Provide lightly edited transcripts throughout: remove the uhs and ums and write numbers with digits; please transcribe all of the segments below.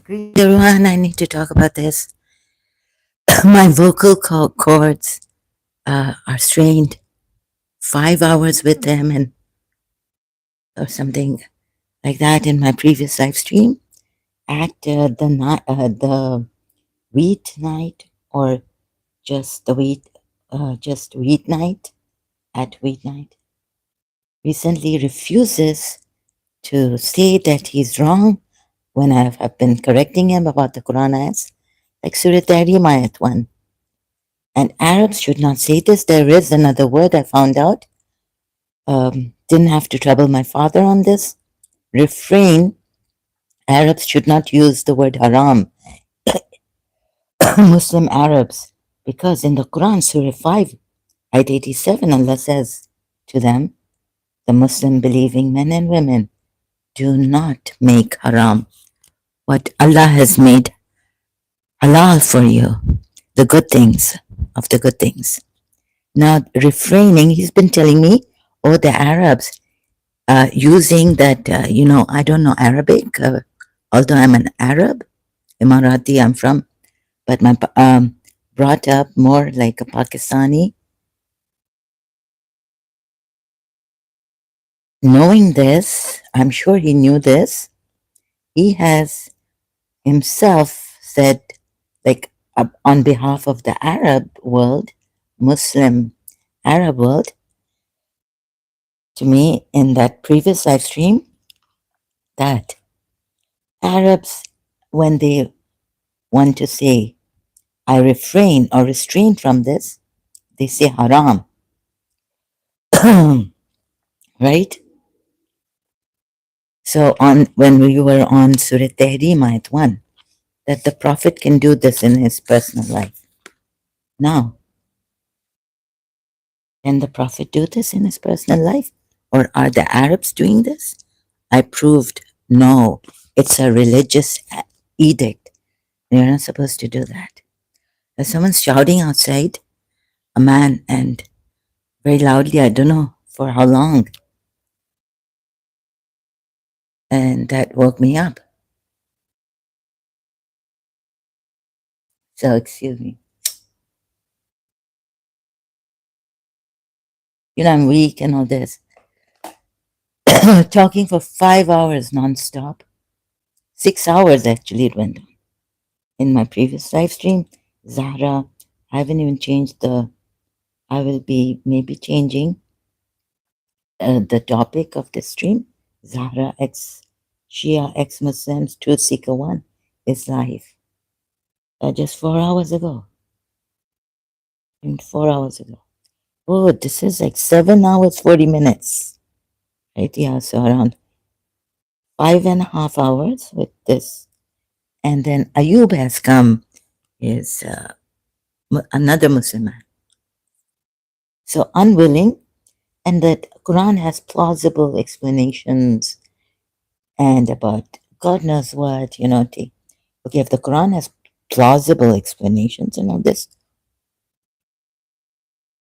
Greetings, everyone. I need to talk about this. My vocal cords are strained. 5 hours with them, and or something like that in my previous live stream at the wheat night, or just the wheat night at wheat night. Recently refuses to say that he's wrong when I have been correcting him about the Quran ayats, like Surah Tahrim ayat 1. And Arabs should not say this. There is another word I found out. Didn't have to trouble my father on this. Refrain. Arabs should not use the word haram. Muslim Arabs. Because in the Quran, Surah 5, Ayat 87, Allah says to them, the Muslim believing men and women, do not make haram what Allah has made halal for you, the good things of the good things. Now, refraining, he's been telling me, oh, the Arabs using that, I don't know Arabic, although I'm an Arab, Emirati, I'm from, but my brought up more like a Pakistani. Knowing this, I'm sure he knew this. He has himself said, like, on behalf of the Arab world, Muslim Arab world, to me in that previous live stream, that Arabs, when they want to say, I refrain or restrain from this, they say haram, right? So on when we were on Surah Tahrim Ayat 1, that the Prophet can do this in his personal life. Now, can the Prophet do this in his personal life? Or are the Arabs doing this? I proved no, it's a religious edict. You're not supposed to do that. There's someone shouting outside, a man, and very loudly, I don't know for how long. And that woke me up. So excuse me. I'm weak and all this. Talking for 5 hours nonstop. 6 hours actually it went on. In my previous live stream, Zahra, I haven't even changed I will be maybe changing the topic of the stream. Zahra Ex-Shia, Ex-Muslims, Truth Seeker 1 is live. Just 4 hours ago. 4 hours ago. Oh, this is like 7 hours, 40 minutes. Right? Yeah, so around 5.5 hours with this. And then Ayub has come, is another Muslim man. So unwilling, and that Quran has plausible explanations and about God knows what, okay, if the Quran has plausible explanations and all this,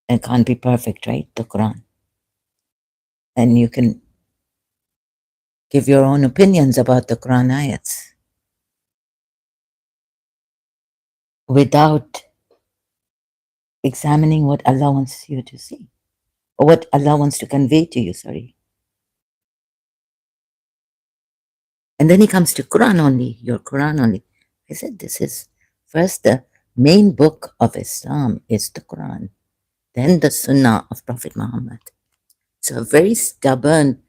it can't be perfect, right? The Quran. And you can give your own opinions about the Quran ayats without examining what Allah wants you to see, or what Allah wants to convey to you, sorry. And then he comes to Quran only, your Quran only. I said, this is first the main book of Islam is the Quran, then the Sunnah of Prophet Muhammad. So a very stubborn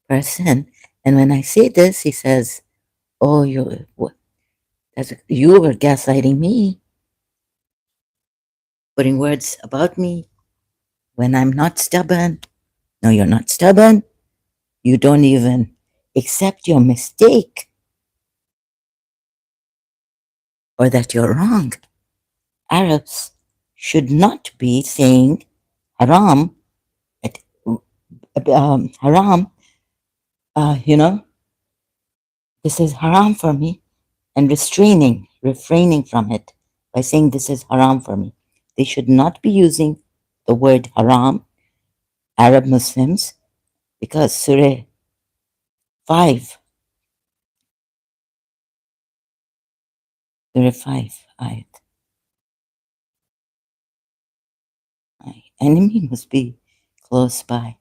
person. And when I say this, he says, oh, you were gaslighting me, putting words about me when I'm not stubborn. No, you're not stubborn. You don't even accept your mistake or that you're wrong. Arabs should not be saying haram, haram, this is haram for me, and refraining from it by saying this is haram for me. They should not be using the word haram, Arab Muslims, because Surah 5, Surah 5, ayat. My enemy must be close by.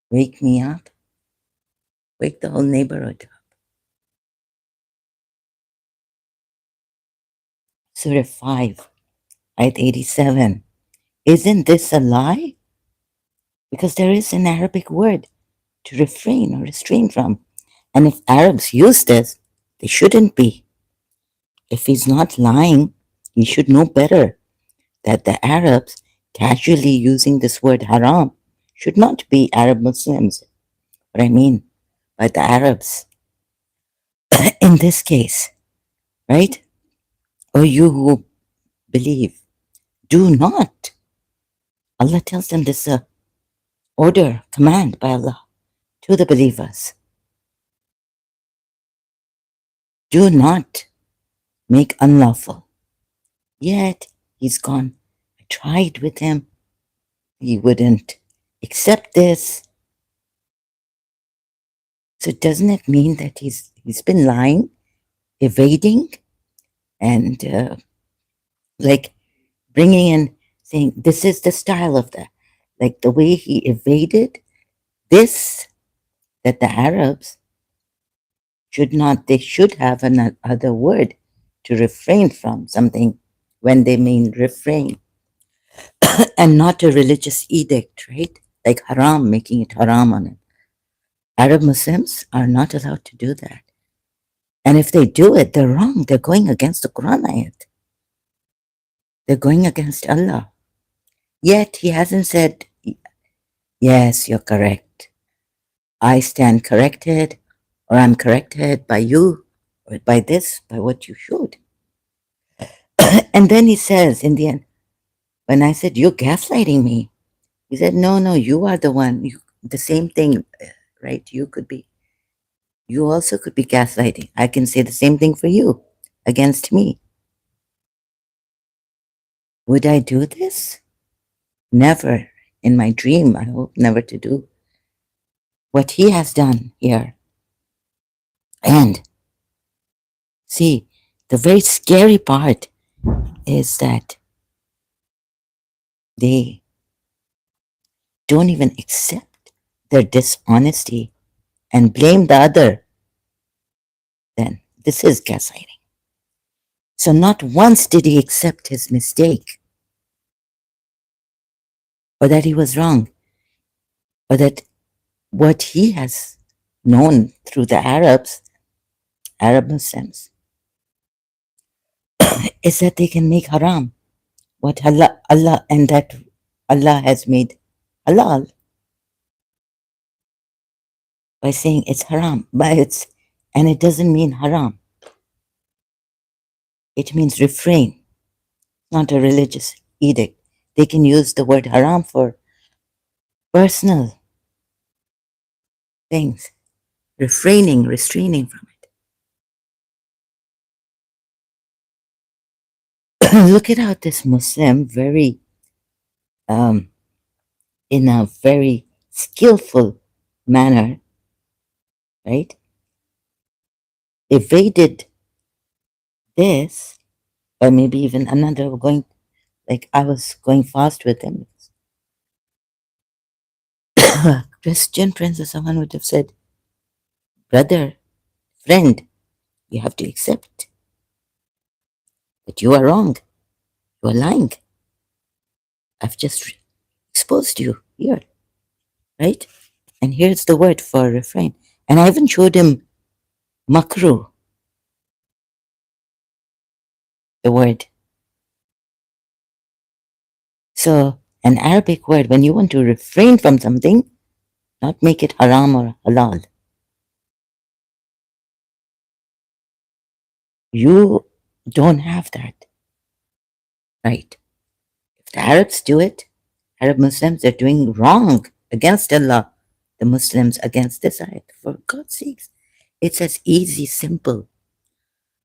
Wake me up. Wake the whole neighborhood up. Surah 5, ayat 87. Isn't this a lie? Because there is an Arabic word to refrain or restrain from. And if Arabs use this, they shouldn't be. If he's not lying, he should know better that the Arabs casually using this word haram should not be Arab Muslims. What I mean by the Arabs in this case, right? Or you who believe, do not. Allah tells them this order, command by Allah to the believers. Do not make unlawful. Yet he's gone. I tried with him. He wouldn't accept this. So doesn't it mean that he's been lying, evading, and like bringing in, saying this is the style of the way he evaded this, that the Arabs should not, they should have another word to refrain from something when they mean refrain, and not a religious edict, right? Like haram, making it haram on it. Arab Muslims are not allowed to do that. And if they do it, they're wrong. They're going against the Quran ayat. They're going against Allah. Yet he hasn't said, yes, you're correct. I stand corrected, or I'm corrected by you, or by this, by what you showed. And then he says in the end, when I said, you're gaslighting me, he said, no, you are the one. The same thing, right? You also could be gaslighting. I can say the same thing for you against me. Would I do this? Never. In my dream, I hope never to do what he has done here. And see, the very scary part is that they don't even accept their dishonesty and blame the other. Then this is gaslighting. So not once did he accept his mistake, or that he was wrong, or that what he has known through the Arab Muslims, is that they can make haram what Allah and that Allah has made halal by saying it's haram, and it doesn't mean haram. It means refrain, not a religious edict. They can use the word haram for personal things, refraining, restraining from it. Look at how this Muslim, very, in a very skillful manner, right, evaded this, or maybe even another going, like I was going fast with him. Christian prince or someone would have said, brother, friend, you have to accept that you are wrong. You are lying. I've just exposed you here, right? And here's the word for refrain. And I even showed him makruh, the word. So, an Arabic word, when you want to refrain from something, not make it haram or halal, you don't have that, right? If the Arabs do it, Arab Muslims are doing wrong against Allah, the Muslims against this ayat. For God's sakes, it's as easy, simple,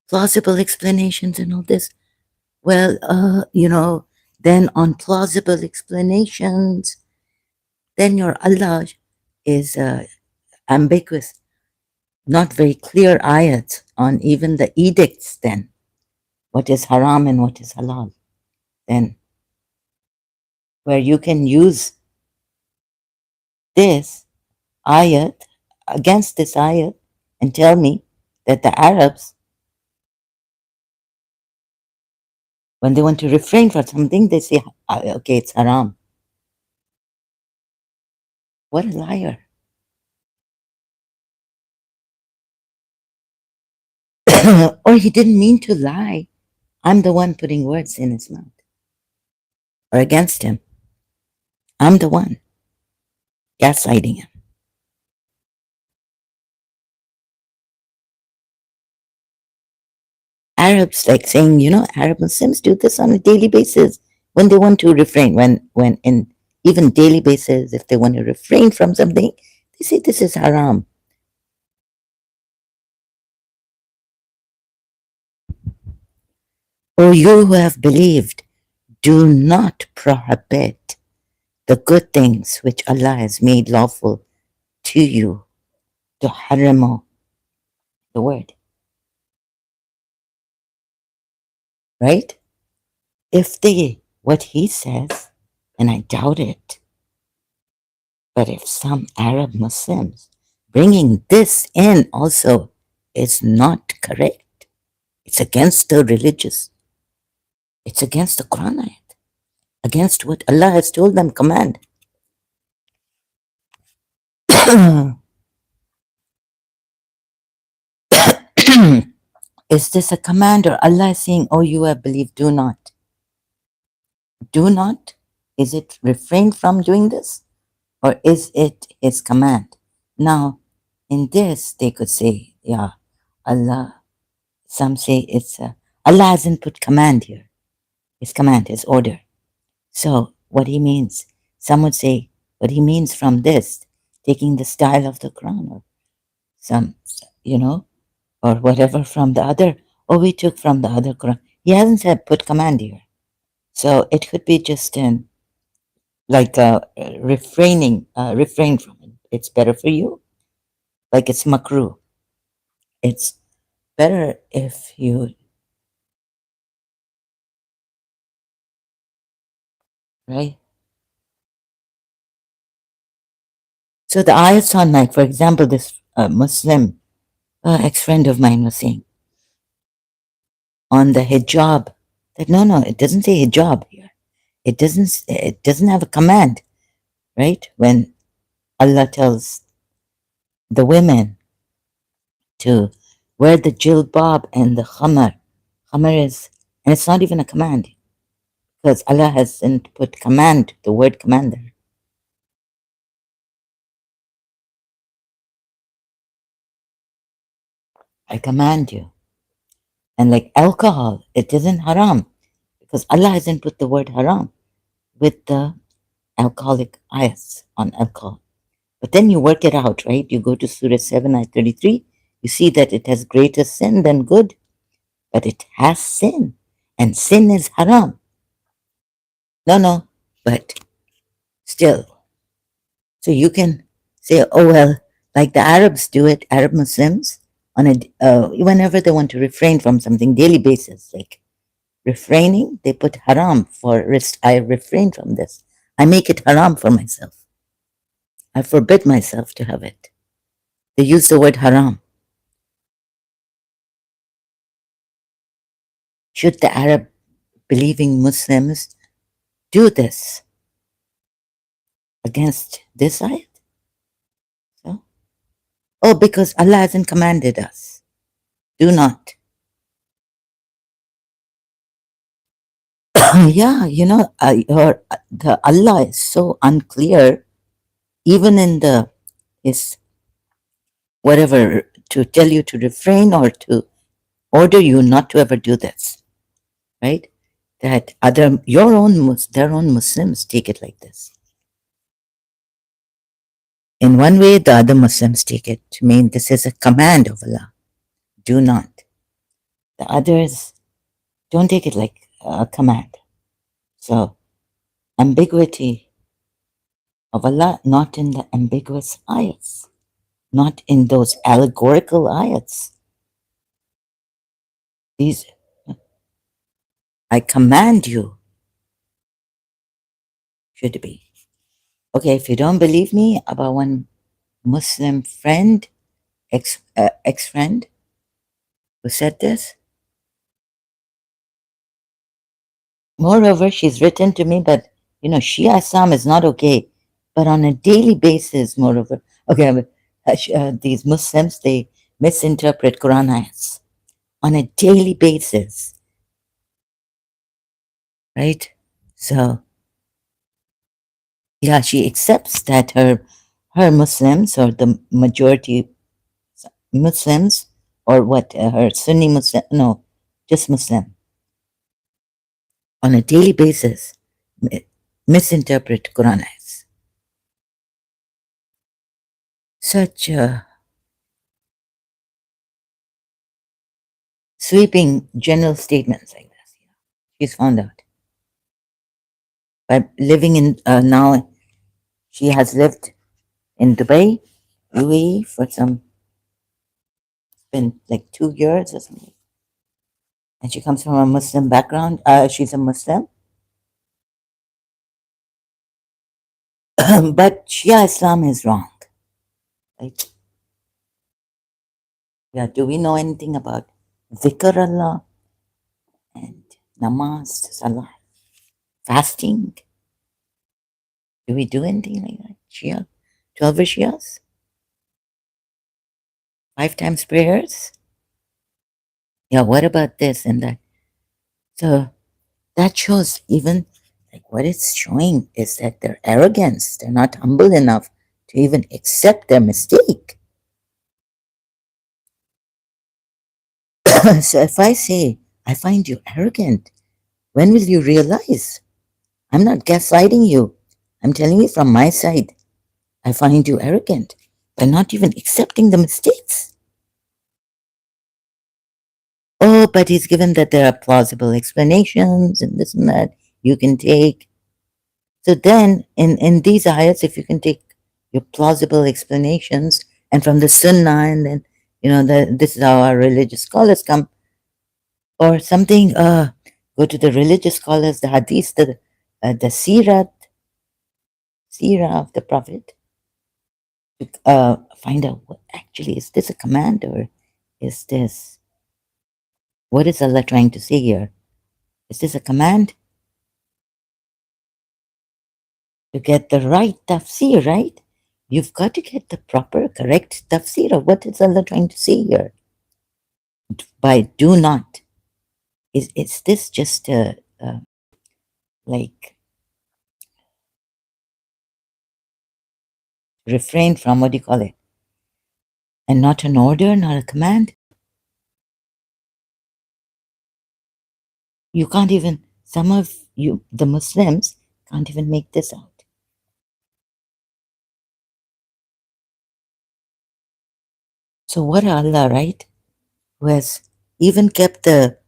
plausible explanations and all this. Well, then on plausible explanations, then your Allah is ambiguous. not very clear ayat on even the edicts then, what is haram and what is halal, then where you can use this ayat against this ayat and tell me that the Arabs, when they want to refrain from something, they say, okay, it's haram. What a liar. Or he didn't mean to lie. I'm the one putting words in his mouth or against him. I'm the one gaslighting him. Arabs, like saying, Arab Muslims do this on a daily basis when they want to refrain, when in even daily basis, if they want to refrain from something, they say this is haram. O you who have believed, do not prohibit the good things which Allah has made lawful to you. To haramu, the word, right? If what he says, and I doubt it, but if some Arab Muslims bringing this in also is not correct, it's against the religious, it's against the Quran ayat, against what Allah has told them, command. Is this a command or Allah is saying, oh, you have believed, do not? Do not? Is it refrain from doing this? Or is it his command? Now, in this, they could say, yeah, Allah, some say it's Allah hasn't put command here. His command, his order. So, what he means, some would say, what he means from this, taking the style of the Quran or some, or whatever from the other, or we took from the other Quran. He hasn't said put command here. So, it could be just in like refrain from it. It's better for you. Like it's makruh. It's better if you, right? So the ayats on, like, for example, this Muslim ex-friend of mine was saying on the hijab that no, it doesn't say hijab here. It doesn't have a command, right? When Allah tells the women to wear the jilbab and the khamar. Khamar is, and it's not even a command because Allah hasn't put command, the word command there. I command you. And like alcohol, it isn't haram because Allah hasn't put the word haram with the alcoholic ayats on alcohol. But then you work it out, right? You go to Surah 7, ayat 33, you see that it has greater sin than good, but it has sin, and sin is haram. No, but still. So you can say, oh, well, like the Arabs do it, Arab Muslims, on whenever they want to refrain from something, daily basis, like refraining, they put haram for I refrain from this. I make it haram for myself. I forbid myself to have it. They use the word haram. Should the Arab believing Muslims do this against this ayat? So, oh, because Allah hasn't commanded us. Do not. Yeah, the Allah is so unclear, even in the his whatever to tell you to refrain or to order you not to ever do this, right? That their own Muslims take it like this. In one way, the other Muslims take it to mean this is a command of Allah. Do not. The others don't take it like a command. So, ambiguity of Allah, not in the ambiguous ayats. not in those allegorical ayats. These, I command you, should be. Okay, if you don't believe me about one Muslim friend, ex-friend who said this, moreover, she's written to me, but Shia Islam is not okay. But on a daily basis, moreover, okay, these Muslims, they misinterpret Quran ayats on a daily basis, right? So, yeah, she accepts that her Muslims, or the majority Muslims, or what, her Sunni Muslim, no, just Muslim, on a daily basis, misinterpret Quran ayats. Such sweeping general statements like this. She's found out by living in, now she has lived in Dubai, UAE, for it's been like 2 years or something. And she comes from a Muslim background. She's a Muslim. But Shia Islam is wrong. Right? Yeah, do we know anything about Zikr Allah and namaz, salah, fasting? Do we do anything like that? Shia? 12 Shias? 5 times prayers? Yeah, what about this and that? So that shows, even like what it's showing is that their arrogance, they're not humble enough to even accept their mistake. So if I say, I find you arrogant, when will you realize? I'm not gaslighting you. I'm telling you from my side. I find you arrogant by not even accepting the mistakes. Oh, but he's given that there are plausible explanations and this and that you can take. So then, in these ayats, if you can take your plausible explanations, and from the Sunnah, and then this is how our religious scholars come, or something. Go to the religious scholars, the Hadith, the Sirah of the Prophet, to find out what actually is this a command, or is this, what is Allah trying to say here? Is this a command? To get the right tafsir, right? You've got to get the proper, correct tafsir of what is Allah trying to say here. By do not. Is this just like refrain from, what do you call it? And not an order, not a command? You can't even, some of you, the Muslims, can't even make this out. So what Allah, right? Who has even kept the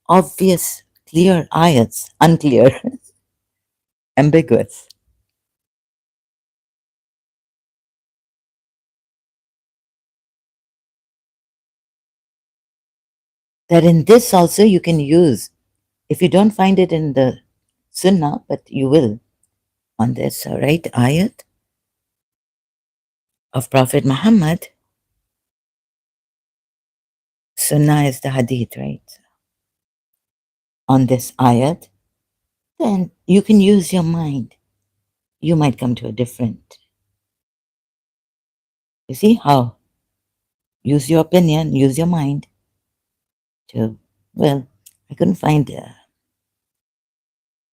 obvious, clear ayats unclear, ambiguous. That in this also you can use, if you don't find it in the Sunnah, but you will on this, right, ayat of Prophet Muhammad. Sunnah is the hadith, right? On this ayat, then you can use your mind. You might come to a different. You see how? Use your opinion, use your mind to, well, I couldn't find.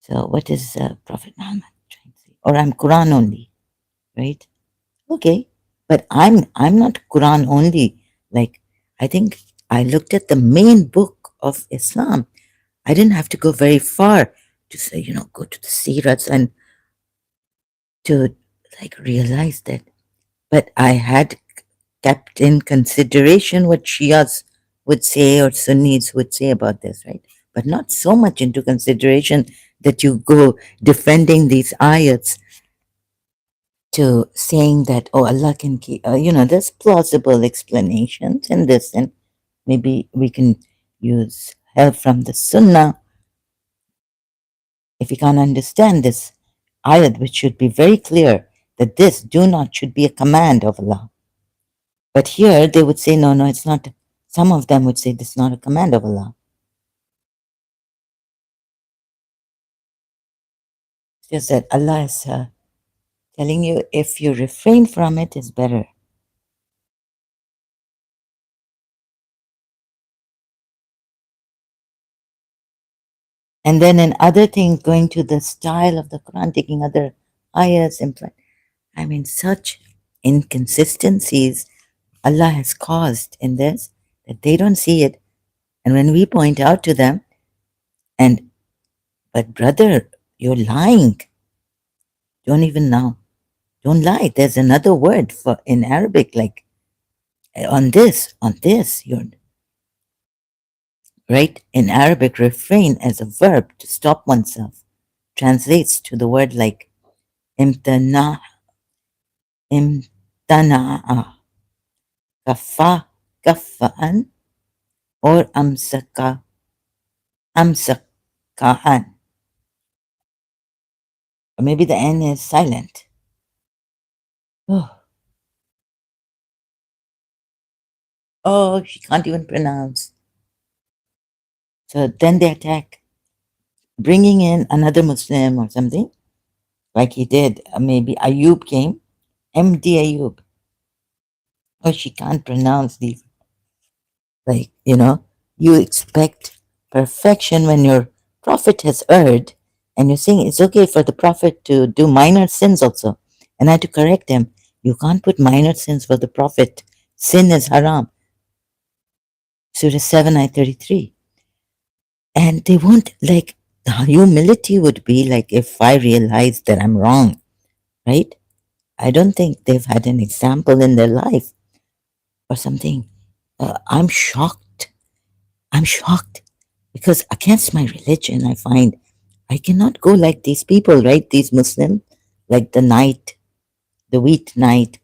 So what is Prophet Muhammad trying to say? Or I'm Quran only, right? Okay, but I'm not Quran only. Like, I think I looked at the main book of Islam. I didn't have to go very far to say, go to the Sirats and to like realize that. But I had kept in consideration what Shias would say or Sunnis would say about this, right? But not so much into consideration that you go defending these ayats to saying that, oh, Allah can keep, there's plausible explanations in this, and maybe we can use help from the Sunnah if you can't understand this ayat, which should be very clear that this do not should be a command of Allah. But here they would say, no, no, it's not. Some of them would say this is not a command of Allah. It's just that Allah is telling you if you refrain from it, it's better. And then in other things, going to the style of the Quran, taking other ayahs, I mean, such inconsistencies Allah has caused in this that they don't see it. And when we point out to them, but brother, you're lying. Don't even know. Don't lie. There's another word for in Arabic, like on this, you're right. In Arabic, refrain as a verb to stop oneself translates to the word like imtana, imtana'a, kafa, kafa'an, or amsaka, amsaka'an. Or maybe the N is silent. Oh, oh, she can't even pronounce. So then they attack, bringing in another Muslim or something, like he did. Maybe Ayub came, MD Ayub. Oh, she can't pronounce these. Like, you expect perfection when your prophet has erred, and you're saying it's okay for the prophet to do minor sins also. And I had to correct him. You can't put minor sins for the prophet. Sin is haram. Surah 7, ayah 33. And they won't, like, the humility would be like if I realize that I'm wrong, right? I don't think they've had an example in their life or something. I'm shocked. I'm shocked because against my religion, I find I cannot go like these people, right? These Muslims, like the wheat knight,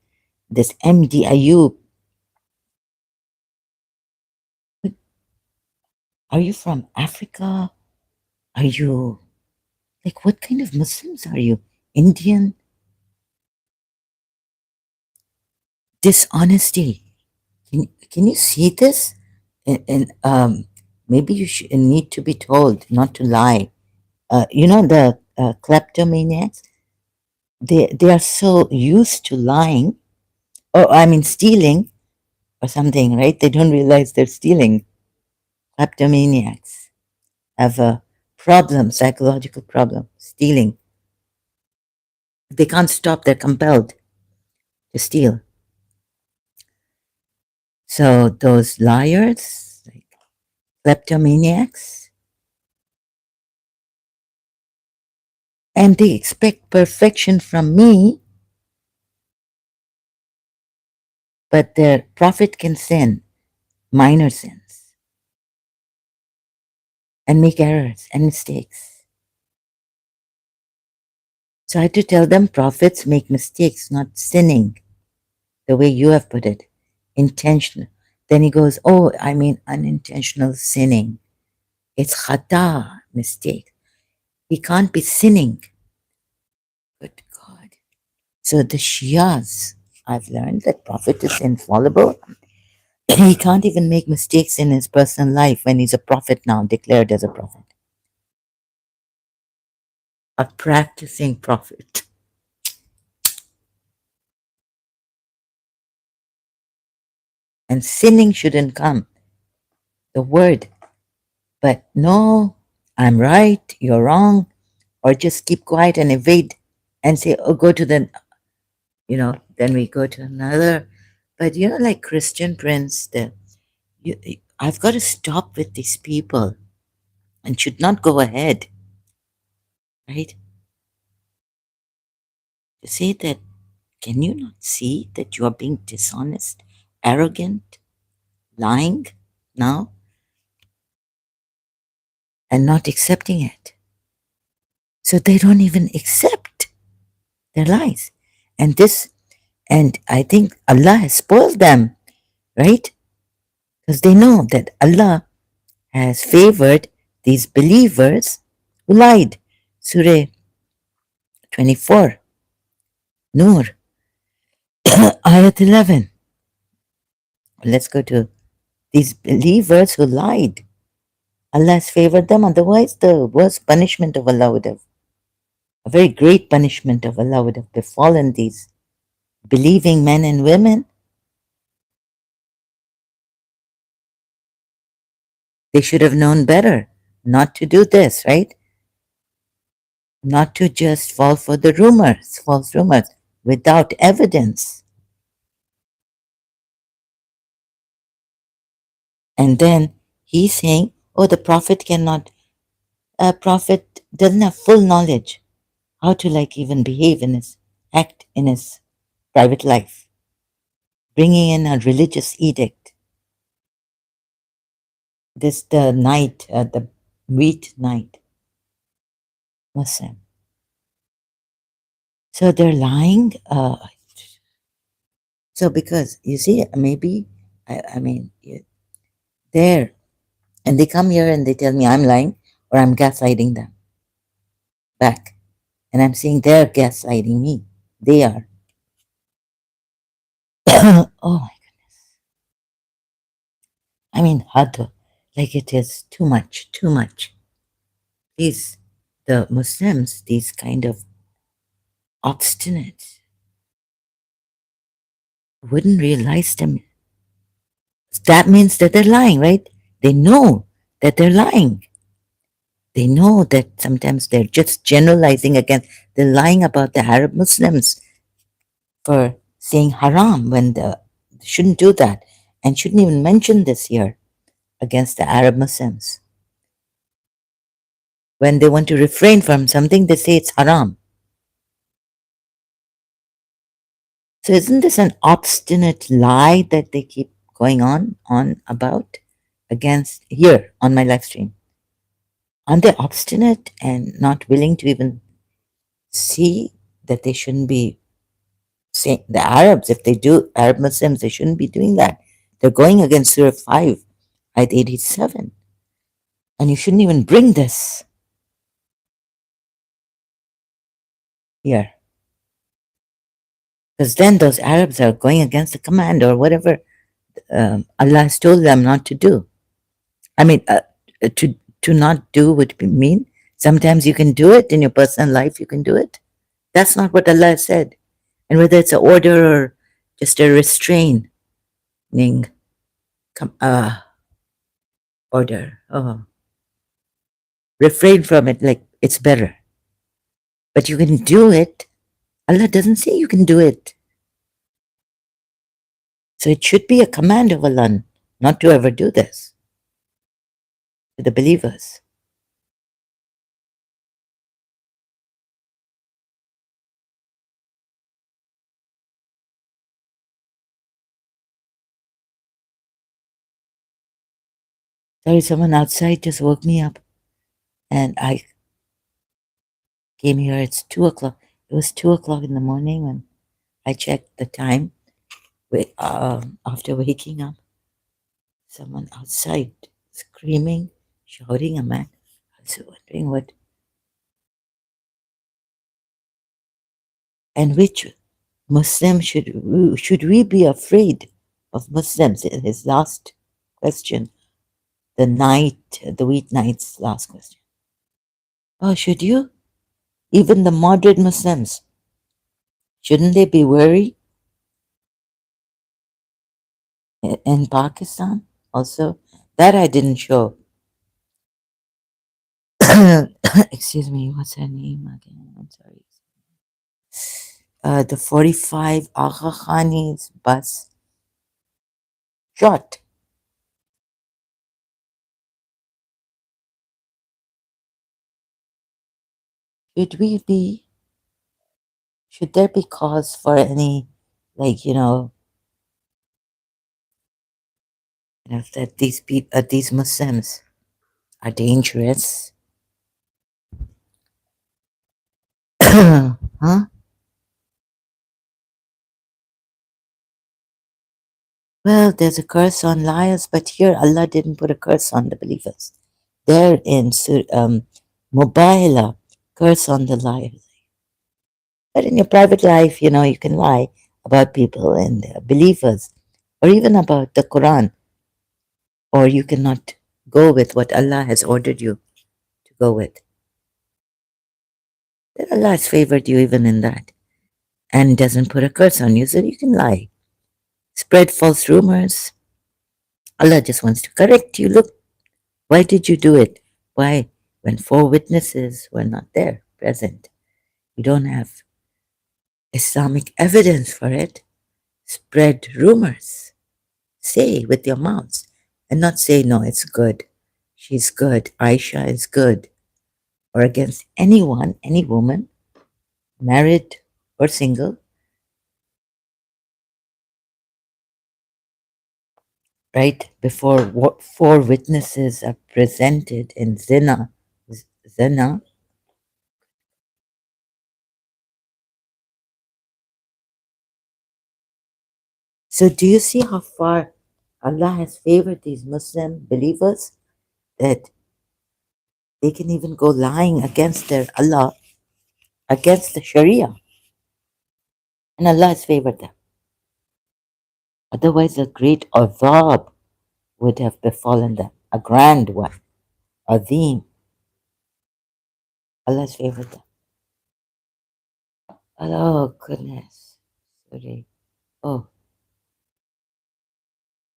this MD Ayub. Are you from Africa? Are you, like, what kind of Muslims are you? Indian? Dishonesty. Can you see this? And maybe you should need to be told not to lie. The kleptomaniacs, they are so used to lying, or I mean stealing or something, right? They don't realize they're stealing. Kleptomaniacs have a problem, psychological problem, stealing. They can't stop, they're compelled to steal. So those liars, like kleptomaniacs, and they expect perfection from me, but their prophet can sin, minor sins, and make errors and mistakes. So I had to tell them prophets make mistakes, not sinning, the way you have put it, intentional. Then he goes, oh, I mean unintentional sinning. It's khata, mistake. He can't be sinning. Good God. So the Shias, I've learned that prophet is infallible. He can't even make mistakes in his personal life when he's a prophet now, declared as a prophet. A practicing prophet. And sinning shouldn't come, the word. But no, I'm right, you're wrong, or just keep quiet and evade and say, oh, go to the, then we go to another. But like Christian Prince, I've got to stop with these people and should not go ahead, right? To say that, can you not see that you are being dishonest, arrogant, lying now, and not accepting it? So they don't even accept their lies. And this, and I think Allah has spoiled them, right? Because they know that Allah has favored these believers who lied. Surah 24, Nur, Ayat 11. Let's go to these believers who lied. Allah has favored them, otherwise, the worst punishment of Allah would have, a very great punishment of Allah would have befallen these believing men and women. They should have known better not to do this, right? Not to just fall for the rumors, false rumors, without evidence. And then he's saying, oh, the prophet cannot, a prophet doesn't have full knowledge how to like even behave in his, act in his private life, bringing in a religious edict. This the night, the wheat night, Muslim. So they're lying. So because you see, maybe I mean there, and they come here and they tell me I'm lying or I'm gaslighting them back, and I'm saying they're gaslighting me. They are. Oh my goodness! I mean, had like it is too much, too much. These the Muslims, these kind of obstinate, wouldn't realize them. That means that they're lying, right? They know that they're lying. They know that sometimes they're just generalizing again. They're lying about the Arab Muslims for saying haram when they shouldn't do that and shouldn't even mention this here against the Arab Muslims. When they want to refrain from something, they say it's haram. So isn't this an obstinate lie that they keep going on about against here on my live stream? Aren't they obstinate and not willing to even see that they shouldn't be saying the Arabs, if they do Arab Muslims, they shouldn't be doing that. They're going against Surah 5 at 87. And you shouldn't even bring this here. Because then those Arabs are going against the command or whatever Allah has told them not to do. I mean, to not do would mean sometimes you can do it in your personal life, you can do it. That's not what Allah has said. And whether it's an order or just a restraining order, refrain from it, like it's better. But you can do it. Allah doesn't say you can do it. So it should be a command of Allah not to ever do this to the believers. Sorry, someone outside just woke me up and I came here. It's 2 o'clock. It was 2 o'clock in the morning when I checked the time after waking up. Someone outside screaming, shouting a man. I was wondering what. And which Muslim should we be afraid of Muslims? His last question, the weeknight's last question. Oh, should you? Even the moderate Muslims, shouldn't they be worried? In Pakistan also? That I didn't show. Excuse me, what's her name again? I'm sorry. The 45 Agha Khani's bus shot. Should there be cause for any, like, that these people, these Muslims are dangerous? Huh? Well, there's a curse on liars, but here Allah didn't put a curse on the believers. There in Mubaila, curse on the liars. But in your private life, you can lie about people and believers, or even about the Quran, or you cannot go with what Allah has ordered you to go with. That Allah has favored you even in that and doesn't put a curse on you, so you can lie. Spread false rumors. Allah just wants to correct you. Look, why did you do it? Why, when four witnesses were not there, present, you don't have Islamic evidence for it? Spread rumors. Say with your mouths and not say, no, it's good. She's good. Aisha is good. Or against anyone, any woman, married or single, right? Before four witnesses are presented in zina. So do you see how far Allah has favored these Muslim believers that they can even go lying against their Allah, against the Sharia, and Allah has favored them. Otherwise, a great azab would have befallen them, a grand one, azim. Allah has favored them. Oh, goodness. Sorry. Oh,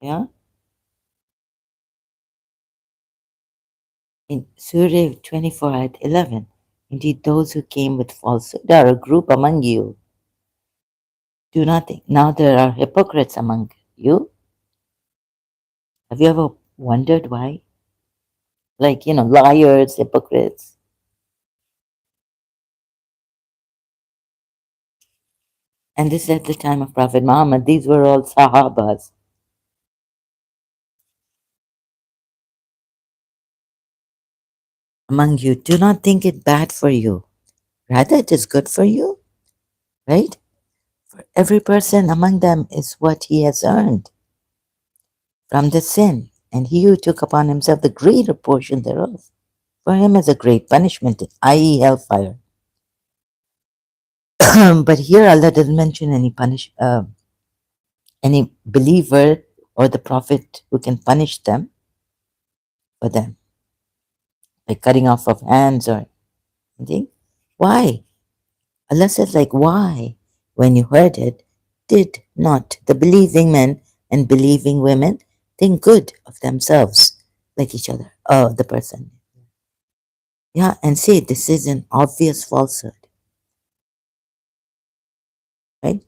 yeah? In Surah 24 at 11, indeed those who came with falsehood are a group among you. Do not think. Now there are hypocrites among you. Have you ever wondered why? Like, liars, hypocrites. And this is at the time of Prophet Muhammad. These were all Sahabas. Among you, do not think it bad for you. Rather, it is good for you, right? For every person among them is what he has earned from the sin, and he who took upon himself the greater portion thereof, for him is a great punishment, i.e., hellfire. But here Allah doesn't mention any believer or the prophet who can punish them for them, like cutting off of hands or anything. Why? Allah says, like, why, when you heard it, did not the believing men and believing women think good of themselves, like each other? Oh, the person. Yeah, and say this is an obvious falsehood, right?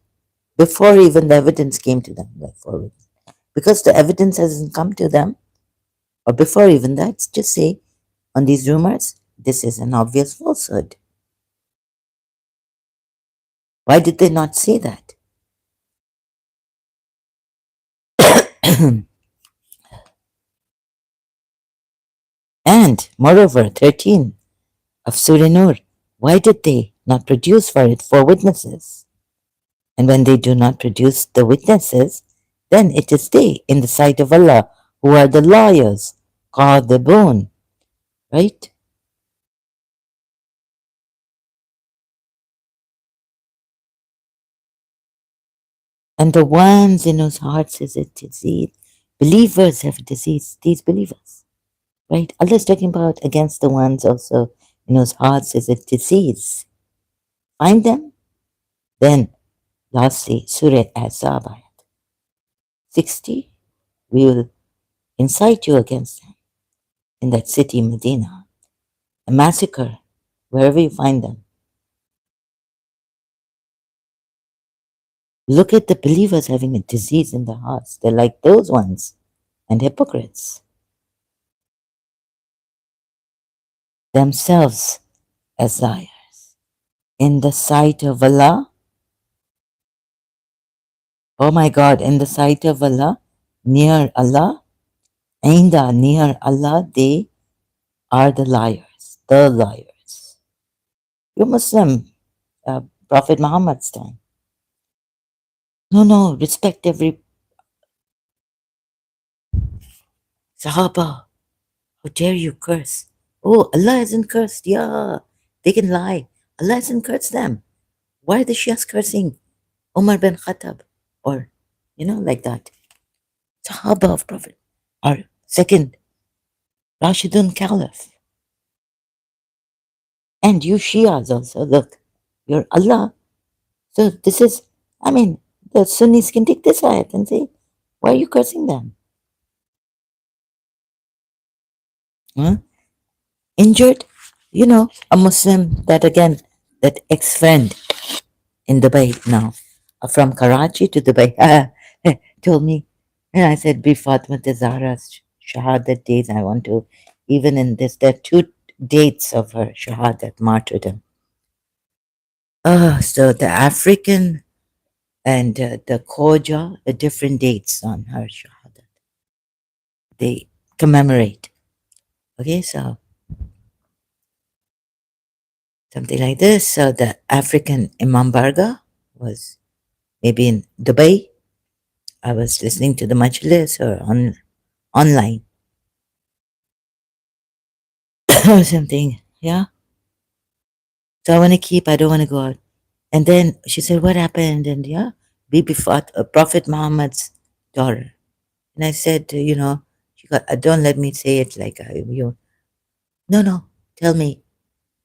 Before even the evidence came to them, like for because the evidence hasn't come to them, or before even that, just say on these rumors, this is an obvious falsehood. Why did they not say that? And moreover, 13 of Surah Nur, why did they not produce for it four witnesses? And when they do not produce the witnesses, then it is they in the sight of Allah who are the lawyers, called the bone, right? And the ones in whose hearts is a disease, believers have a disease, these believers, right? Allah is talking about against the ones also in whose hearts is a disease. Find them, then lastly, Surah Ahzab ayat 60, we will incite you against them in that city, Medina, a massacre wherever you find them. Look at the believers having a disease in their hearts. They're like those ones and hypocrites themselves as liars. In the sight of Allah, oh my God, in the sight of Allah, near Allah, Ainda, near Allah, they are the liars, the liars. You're Muslim, Prophet Muhammad's time. No, respect every Sahaba, how dare you curse? Oh, Allah hasn't cursed. Yeah, they can lie. Allah hasn't cursed them. Why are the Shias cursing Umar bin Khattab? Or, like that. Sahaba of Prophet. Or second, Rashidun Caliph. And you Shias also, look, you're Allah. So this is, I mean, the Sunnis can take this ayat and say, why are you cursing them? Huh? Injured? A Muslim that again, that ex-friend in Dubai now, from Karachi to Dubai, told me, and I said, be Fatma Zahra's Shahadat days. I want to, even in this, there are two dates of her Shahadat martyrdom. So the African and the Khoja, different dates on her Shahadat. They commemorate. Okay, so something like this. So the African Imam Barga was maybe in Dubai. I was listening to the Majlis or online or something. Yeah. So I want to keep, I don't want to go out. And then she said, what happened? And yeah, Bibi Prophet Muhammad's daughter. And I said, she got, don't let me say it like you. No, no, tell me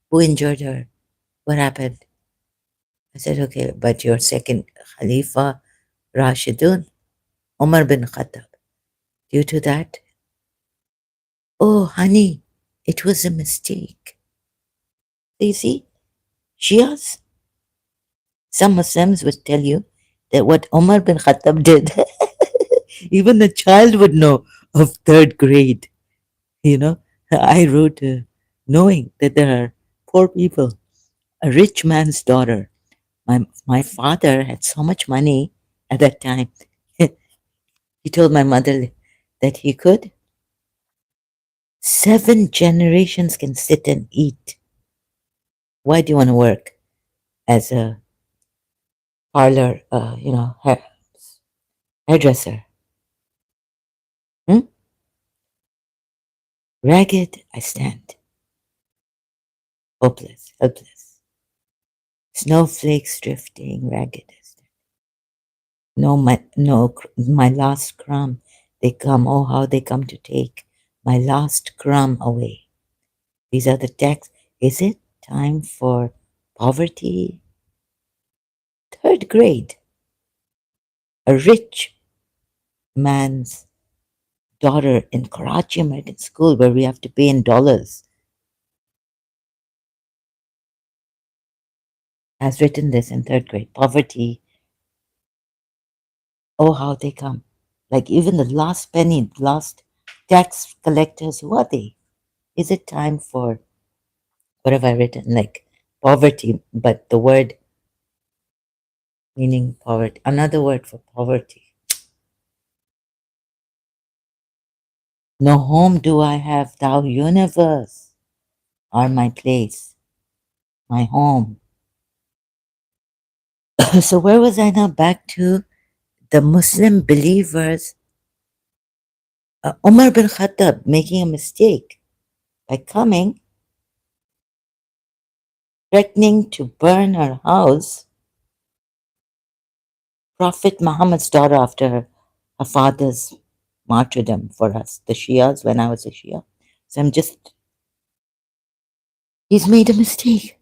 who injured her. What happened? I said, okay, but your second Khalifa, Rashidun, Umar bin Khattab. Due to that, oh, honey, it was a mistake. So you see, Shias, some Muslims would tell you that what Umar bin Khattab did, even a child would know of third grade. You know, I wrote knowing that there are poor people, a rich man's daughter. My father had so much money at that time. He told my mother that he could. 7 generations can sit and eat. Why do you want to work as a parlor, hairdresser? Hmm? Ragged, I stand. Hopeless, helpless. Snowflakes drifting, ragged. I stand. No, my last crumb. They come, oh, how they come to take my last crumb away. These are the texts. Is it time for poverty? Third grade. A rich man's daughter in Karachi American School where we have to pay in dollars has written this in third grade. Poverty, oh, how they come. Like even the last penny, last tax collectors, who are they? Is it time for, what have I written? Like poverty, but the word meaning poverty, another word for poverty. No home do I have, thou universe are my place, my home. So where was I now? Back to the Muslim believers. Umar bin Khattab making a mistake by coming, threatening to burn her house. Prophet Muhammad's daughter after her father's martyrdom for us, the Shias, when I was a Shia. So he's made a mistake.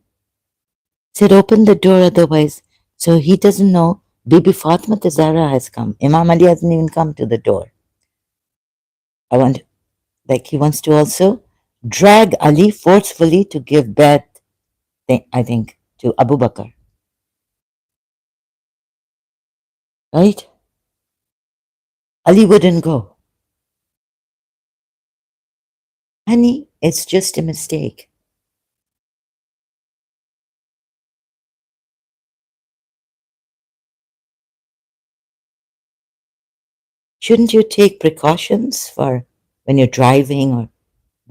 Said, open the door otherwise. So he doesn't know Bibi Fatima Zahra has come. Imam Ali hasn't even come to the door. He wants to also drag Ali forcefully to give birth, I think, to Abu Bakr. Right? Ali wouldn't go. Honey, it's just a mistake. Shouldn't you take precautions for when you're driving? Or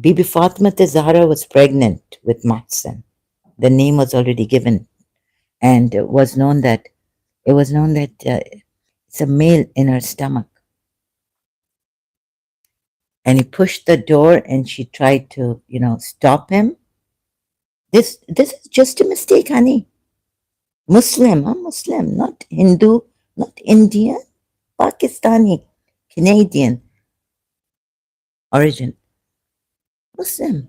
Bibi Fatima Zahra was pregnant with Mahsan. The name was already given, and it was known that it's a male in her stomach. and he pushed the door and she tried to, stop him. This is just a mistake, honey. Muslim, I'm Muslim, not Hindu, not Indian, Pakistani, Canadian origin. Muslim.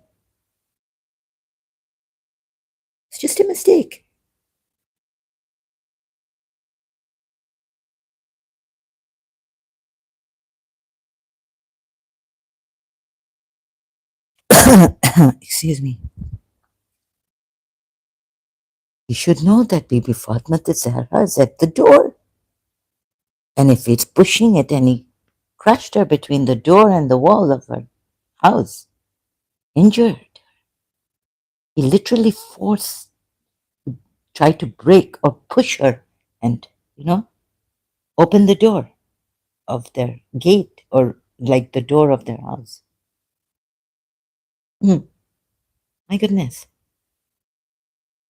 It's just a mistake. Excuse me. You should know that Bibi Fatma Zahra is at the door. And if he's pushing it and he crushed her between the door and the wall of her house, injured. He literally tried to break or push her and, open the door of their gate or like the door of their house. My goodness.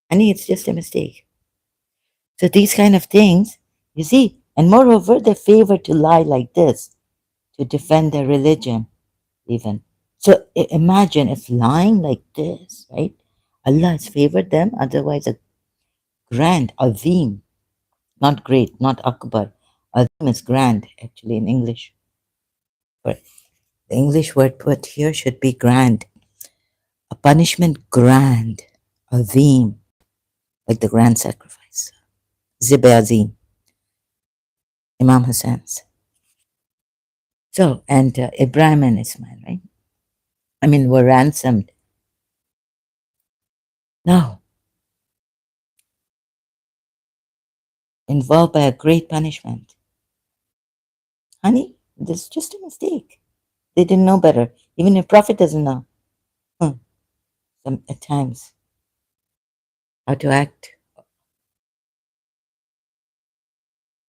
Honey, it's just a mistake. So these kind of things, you see, and moreover, they favor to lie like this to defend their religion, even. So imagine if lying like this, right? Allah has favored them, otherwise a grand, azim, not great, not akbar. Azim is grand, actually, in English. But the English word put here should be grand. A punishment grand, azim, like the grand sacrifice. Zib azim, Imam Hussein's. So, and Ibrahim and Ismail, right? I mean, were ransomed. Now, involved by a great punishment. Honey, this is just a mistake. They didn't know better. Even a prophet doesn't know. At times, how to act,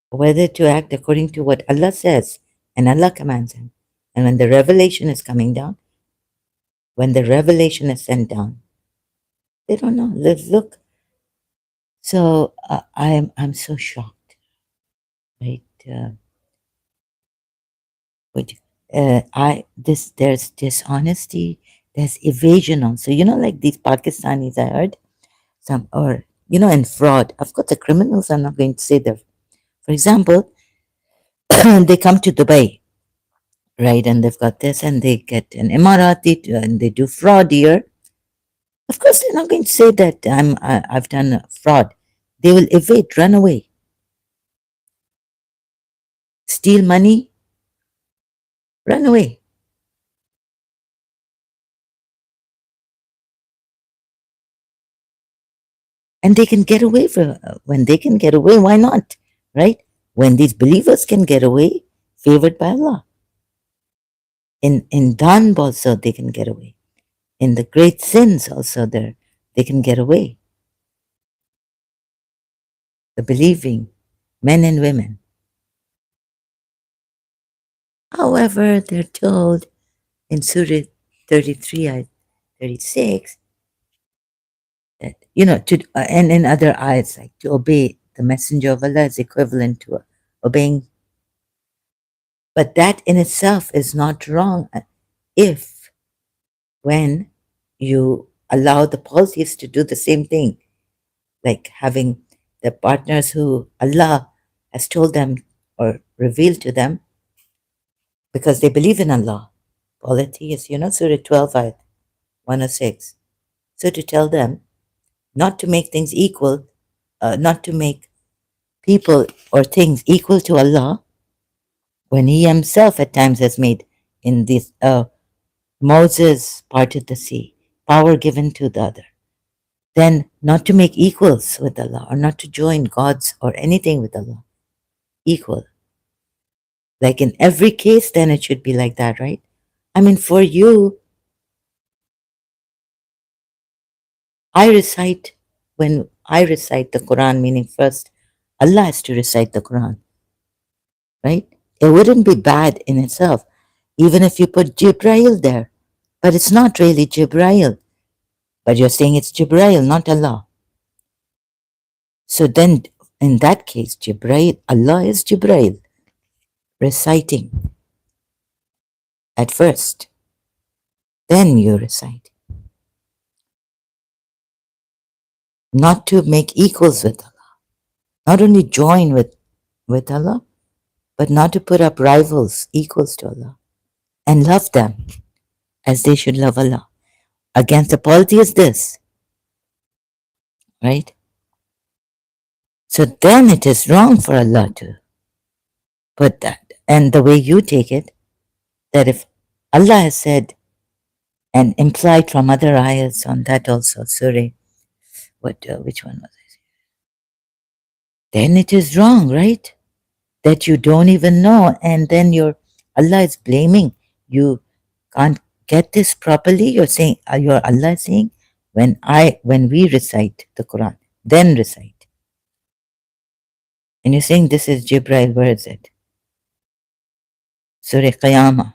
whether to act according to what Allah says and Allah commands him. And when the revelation is coming down, when the revelation is sent down, they don't know. Look. So I'm so shocked, right? There's dishonesty, there's evasion also. Like these Pakistanis I heard some, or and fraud. Of course, the criminals are not going to say that. For example, they come to Dubai, right, and they've got this, and they get an Emirati, and they do fraud here. Of course, they're not going to say that I've done a fraud. They will evade, run away, steal money, run away. And they can get away when they can get away, why not? Right? When these believers can get away, favored by Allah. In dhanb also they can get away. In the great sins also they can get away. The believing men and women. However, they're told in Surah 33, ayat 36, that, and in other ayats, like to obey the messenger of Allah is equivalent to obeying. But that in itself is not wrong if, when you allow the polytheists to do the same thing, like having the partners who Allah has told them or revealed to them because they believe in Allah. Polytheists, Surah 12, ayat 106. So to tell them not to make things equal, not to make people or things equal to Allah, when He Himself at times has made in this Moses parted the sea, power given to the other. Then not to make equals with Allah or not to join gods or anything with Allah. Equal. Like in every case, then it should be like that, right? I mean, for you, when I recite the Quran, meaning first Allah has to recite the Quran, right? It wouldn't be bad in itself, even if you put Jibrail there. But it's not really Jibrail. But you're saying it's Jibrail, not Allah. So then, in that case, Allah is Jibrail, reciting at first. Then you recite. Not to make equals with Allah. Not only join with Allah, but not to put up rivals, equals to Allah. And love them as they should love Allah. Against the polity is this, right? So then it is wrong for Allah to put that. And the way you take it, that if Allah has said and implied from other ayahs on that also, Surah, which one was it? Then it is wrong, right? That you don't even know, and then Allah is blaming you. Can't get this properly. You're saying your Allah is saying when we recite the Quran, then recite, and you're saying this is Jibril. Where is it? Surah Qiyamah.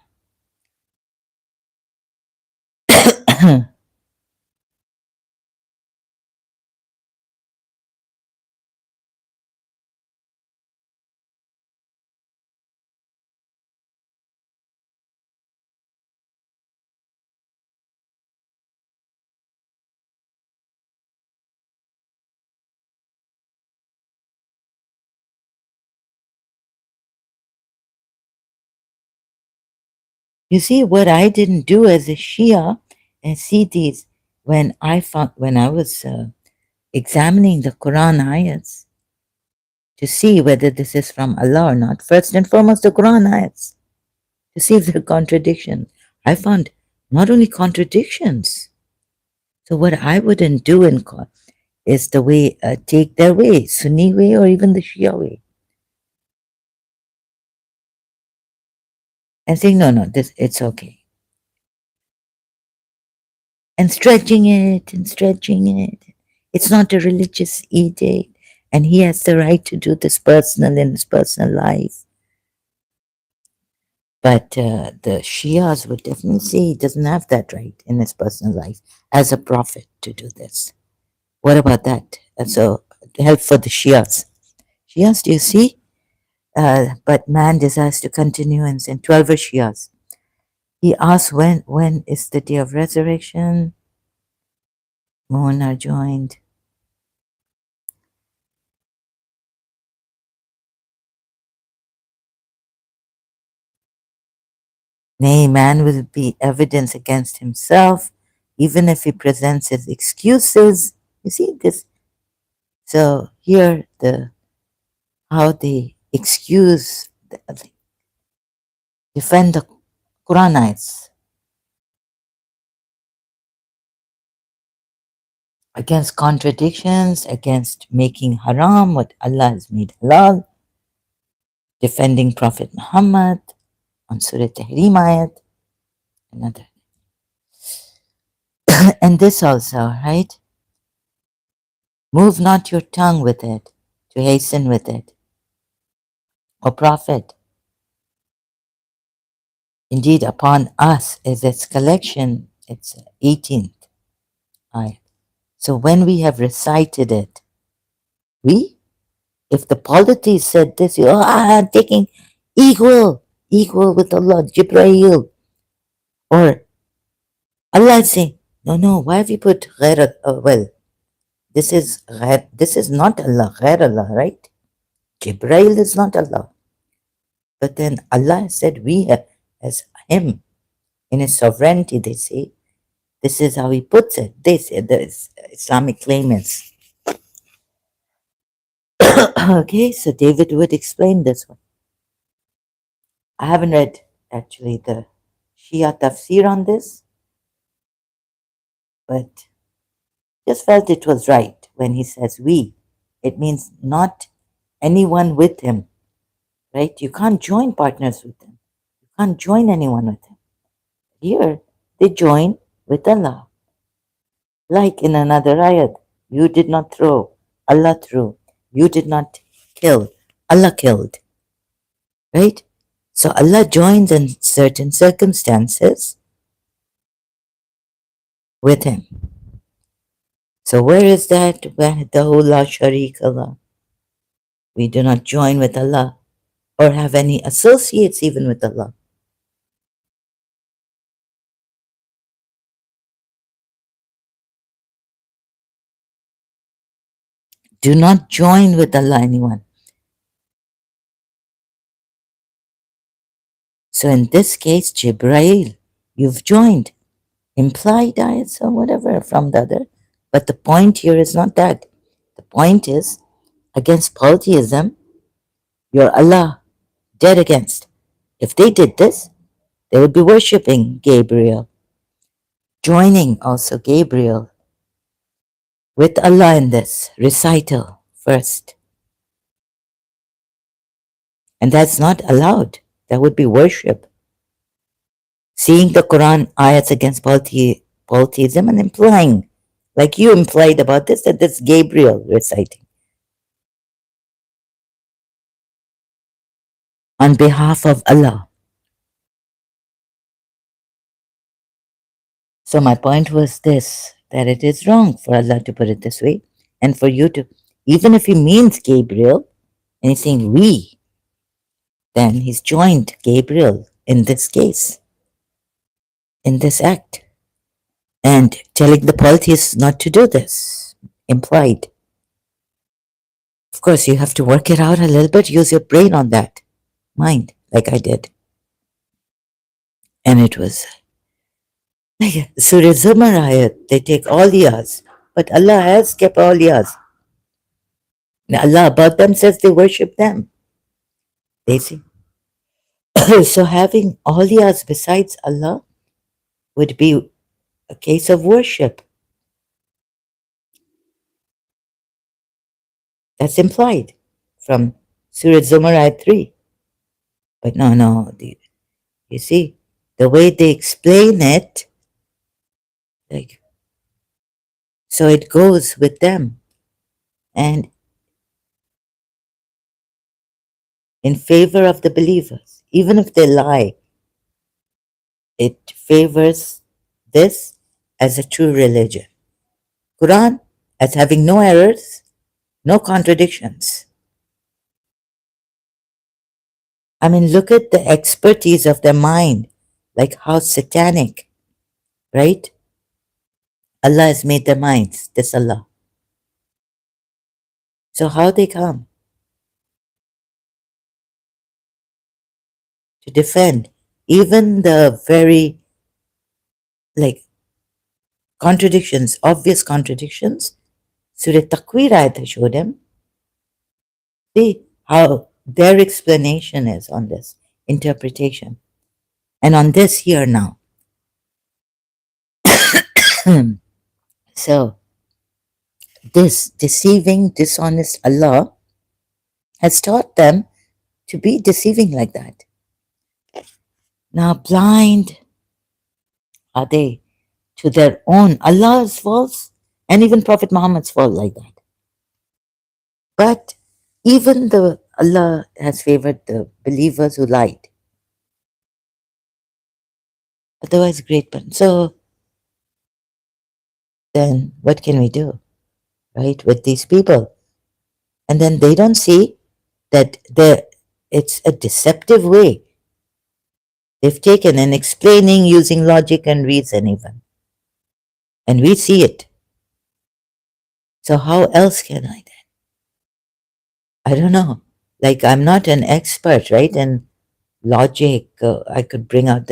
You see what I didn't do as a Shia, and see these when I was examining the Quran ayats to see whether this is from Allah or not. First and foremost, the Quran ayats to see if there are contradictions. I found not only contradictions. So what I wouldn't do is the way take their way, Sunni way or even the Shia way, and saying no, this it's okay, and stretching it and stretching it. It's not a religious edict, and he has the right to do this personal in his personal life. But the Shias would definitely say he doesn't have that right in his personal life as a prophet to do this. What about that? So help for the Shias. Shias, do you see? But man desires to continue and in 12 Shias. He asks when is the day of resurrection? Moon are joined. Nay, man will be evidence against himself, even if he presents his excuses. You see this? So here the how they excuse, defend the Quranites against contradictions, against making haram what Allah has made halal, defending Prophet Muhammad on Surah Tahrim ayat, another. And this also, right? Move not your tongue with it, to hasten with it. O Prophet, indeed upon us is its collection, it's 18th ayat. So when we have recited it, if the polity said this, I'm taking equal with Allah, Jibreel, or Allah is saying, no, why have you put ghair, well, this is not Allah, ghair Allah, right? Jibreel is not Allah. But then Allah said we have, as Him, in His sovereignty, they say, this is how He puts it. They say the Islamic claim is. Okay, so David would explain this one. I haven't read actually the Shia tafsir on this, but just felt it was right when he says we. It means not anyone with him, right? You can't join partners with him. You can't join anyone with him. Here, they join with Allah. Like in another ayat, you did not throw, Allah threw. You did not kill, Allah killed, right? So Allah joins in certain circumstances with him. So where is that? Wahdahu la sharika lah. We do not join with Allah or have any associates even with Allah. Do not join with Allah anyone. So in this case, Jibrail, you've joined. Implied ayats or whatever from the other. But the point here is not that. The point is, against polytheism, you're Allah, dead against. If they did this, they would be worshipping Gabriel, joining also Gabriel with Allah in this recital first. And that's not allowed. That would be worship. Seeing the Quran ayats against polytheism and implying, like you implied about this, that that's Gabriel reciting on behalf of Allah. So my point was this, that it is wrong for Allah to put it this way, and for you to, even if he means Gabriel, and he's saying we, then he's joined Gabriel in this case, in this act, and telling the polytheists not to do this, implied. Of course, you have to work it out a little bit, use your brain on that, mind, like I did. And it was like Surah Zumar ayat, they take all yas, but Allah has kept all yas. Now Allah about them says they worship them. They see. So having all yas besides Allah would be a case of worship. That's implied from Surah Zumar ayat 3. But no, you see, the way they explain it, like, so it goes with them. And in favor of the believers, even if they lie, it favors this as a true religion. Quran as having no errors, no contradictions. I mean, look at the expertise of their mind, like how satanic, right? Allah has made their minds, this Allah. So how they come to defend even the very, like, contradictions, obvious contradictions? Surah Takwir ayat I showed him. See how their explanation is on this interpretation. And on this here now. So, this deceiving, dishonest Allah has taught them to be deceiving like that. Now, blind are they to their own Allah's faults and even Prophet Muhammad's fault like that. But even the Allah has favored the believers who lied. Otherwise, great. But so then what can we do, right, with these people? And then they don't see that it's a deceptive way they've taken in explaining using logic and reason even. And we see it. So how else can I then? I don't know. Like I'm not an expert, right? And logic, I could bring out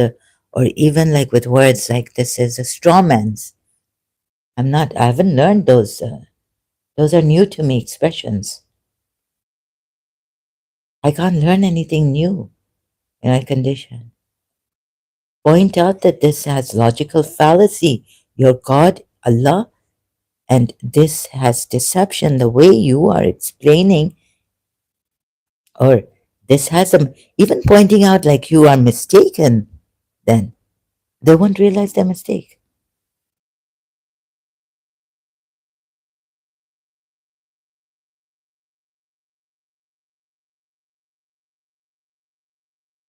or even like with words like this is a straw man's. I haven't learned those. Those are new to me expressions. I can't learn anything new in my condition. Point out that this has logical fallacy. Your God, Allah, and this has deception. The way you are explaining, or this has even pointing out like you are mistaken, then they won't realize their mistake.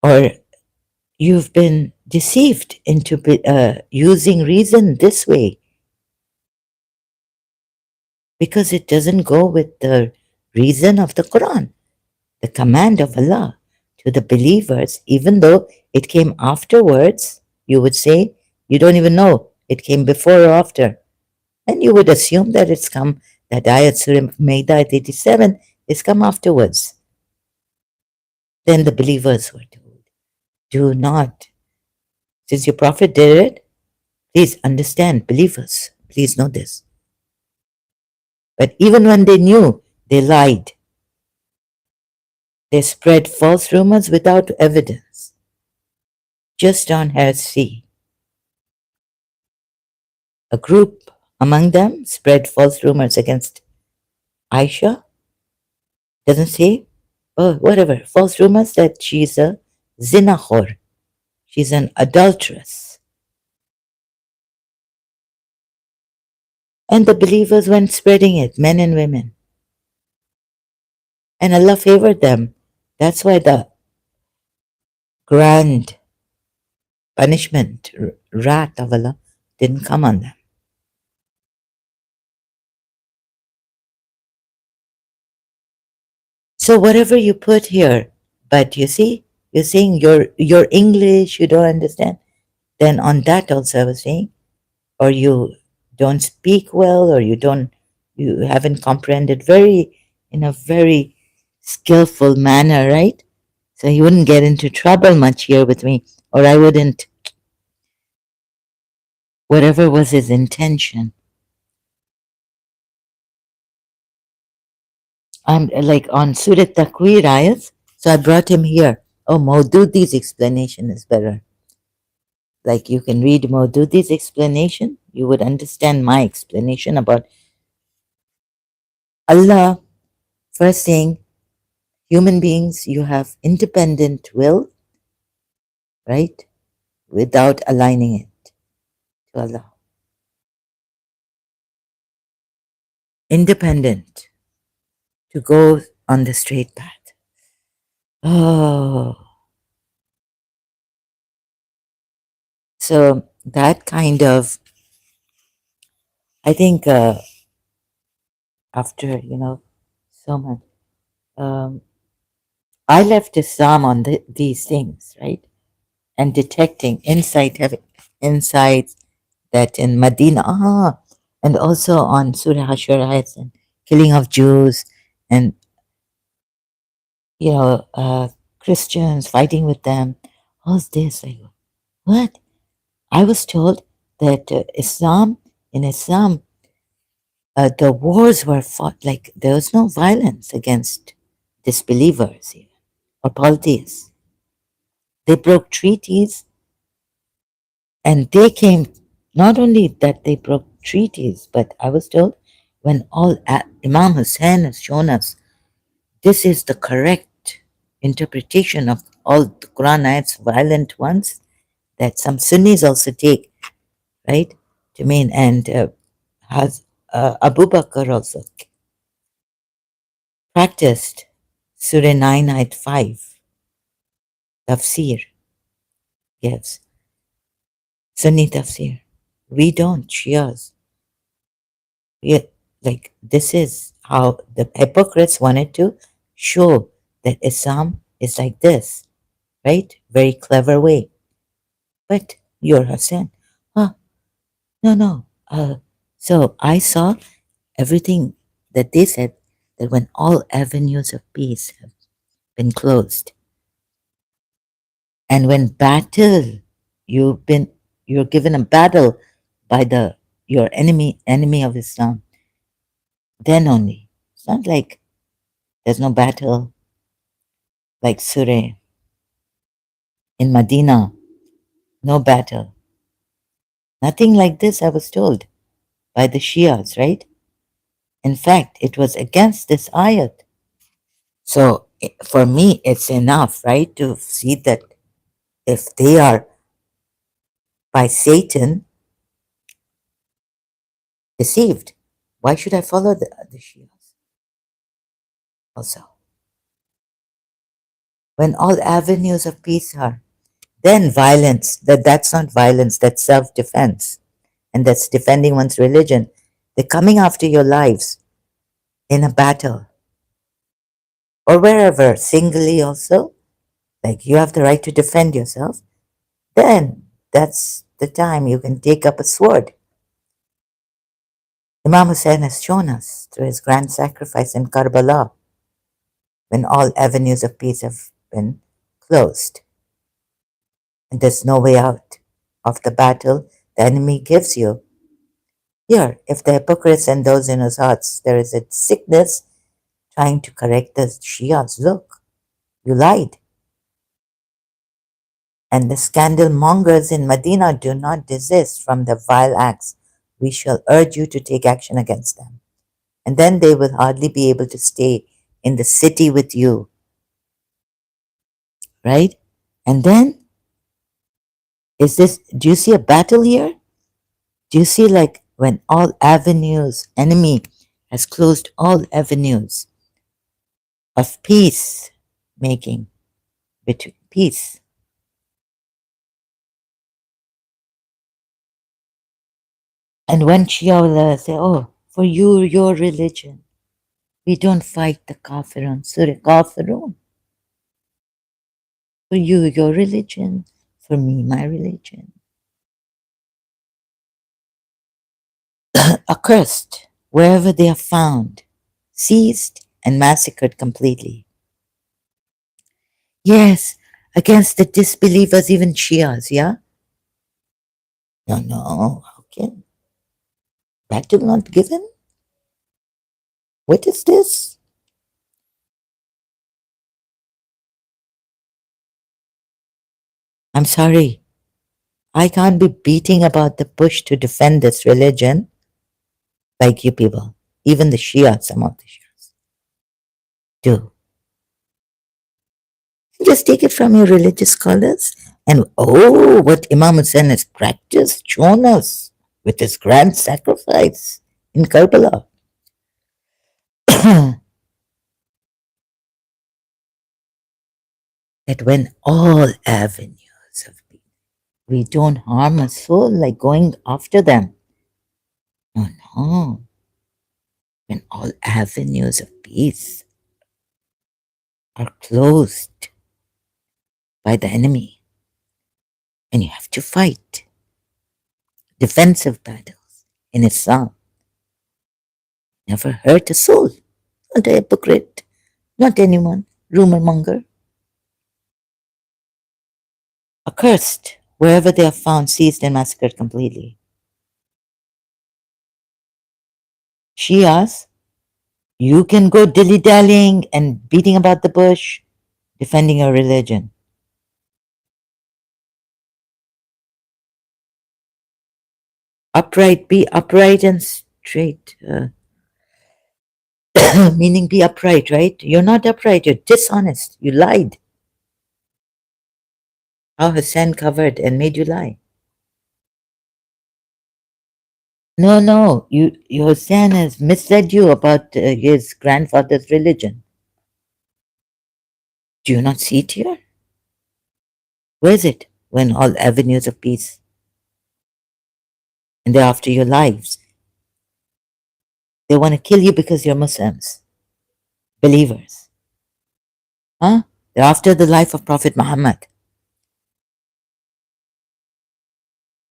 Or you've been deceived into using reason this way because it doesn't go with the reason of the Quran, the command of Allah to the believers, even though it came afterwards. You would say you don't even know it came before or after, and you would assume that it's come That ayat Surah Maida at 87 is come afterwards. Then the believers were told, do not, since your prophet did it, please understand, believers, please know this. But even when they knew, they lied. They spread false rumors without evidence, just on heresy. A group among them spread false rumors against Aisha. Doesn't say, oh, whatever, false rumors that she's a zinahor, she's an adulteress. And the believers went spreading it, men and women. And Allah favored them. That's why the grand punishment, wrath of Allah, didn't come on them. So whatever you put here, but you see, you're saying your English, you don't understand. Then on that also I was saying, or you don't speak well, or you haven't comprehended in a very skillful manner, right? So you wouldn't get into trouble much here with me, or I wouldn't, whatever was his intention. I'm like on Surat Takwir ayat, so I brought him here. Oh, Maududi's explanation is better. Like you can read Maududi's explanation, you would understand my explanation about Allah. First thing, human beings, you have independent will, right? Without aligning it to Allah. Independent to go on the straight path. Oh, so that kind of, I think after, so much, I left Islam on these things, right? And detecting insight, having insights that in Medina, and also on Surah Ashura and killing of Jews and, Christians fighting with them. What's this? I go, what? I was told that in Islam, the wars were fought, like there was no violence against disbelievers even, or polytheists. They broke treaties, and they came, not only that they broke treaties, but I was told when Imam Hussein has shown us this is the correct interpretation of all the Quran ayats, violent ones, that some Sunnis also take, right, to mean, and has Abu Bakr also practiced Surah 9 ayat 5, tafsir gives, Sunni tafsir. We don't, Shias. Like this is how the hypocrites wanted to show that Islam is like this, right? Very clever way. But you're Hassan. Huh? No, no. So I saw everything that they said, that when all avenues of peace have been closed, and when you're given a battle by your enemy of Islam, then only. It's not like there's no battle like Surah in Medina, no battle. Nothing like this, I was told by the Shias, right? In fact, it was against this ayat. So for me, it's enough, right, to see that if they are by Satan deceived, why should I follow the Shias also? When all avenues of peace are, then violence, that's not violence, that's self-defense. And that's defending one's religion. They're coming after your lives in a battle or wherever, singly also, like you have the right to defend yourself, then that's the time you can take up a sword. Imam Hussein has shown us through his grand sacrifice in Karbala when all avenues of peace have been closed and there's no way out of the battle the enemy gives you. Here, if the hypocrites and those in whose hearts there is a sickness trying to correct the Shias, look, you lied. And the scandal mongers in Medina do not desist from the vile acts. We shall urge you to take action against them. And then they will hardly be able to stay in the city with you, right? And then, do you see a battle here? Do you see like when all avenues, enemy has closed all avenues of peace making between peace. And when Shia will say, oh, for you, your religion, we don't fight the kafirun, Surah Kafirun. For you, your religion, for me, my religion. Accursed wherever they are found, seized and massacred completely. Yes, against the disbelievers, even Shias, yeah? No, how can? Battle not given? What is this? I'm sorry. I can't be beating about the bush to defend this religion like you people. Even the Shia, some of the Shias do. Just take it from your religious scholars and oh, what Imam Hussein has practiced, shown us with his grand sacrifice in Karbala. That when all avenues of peace, we don't harm a soul like going after them. No, no. When all avenues of peace are closed by the enemy and you have to fight defensive battles in Islam. Never hurt a soul. Not a hypocrite. Not anyone. Rumor monger. Accursed wherever they are found, seized and massacred completely. Shias, you can go dilly-dallying and beating about the bush, defending your religion. Upright, be upright and straight. Meaning be upright, right? You're not upright, you're dishonest. You lied. How Hassan covered and made you lie. No, your Hassan has misled you about his grandfather's religion. Do you not see it here? Where is it? When all avenues of peace and they're after your lives. They want to kill you because you're Muslims, believers. Huh? They're after the life of Prophet Muhammad.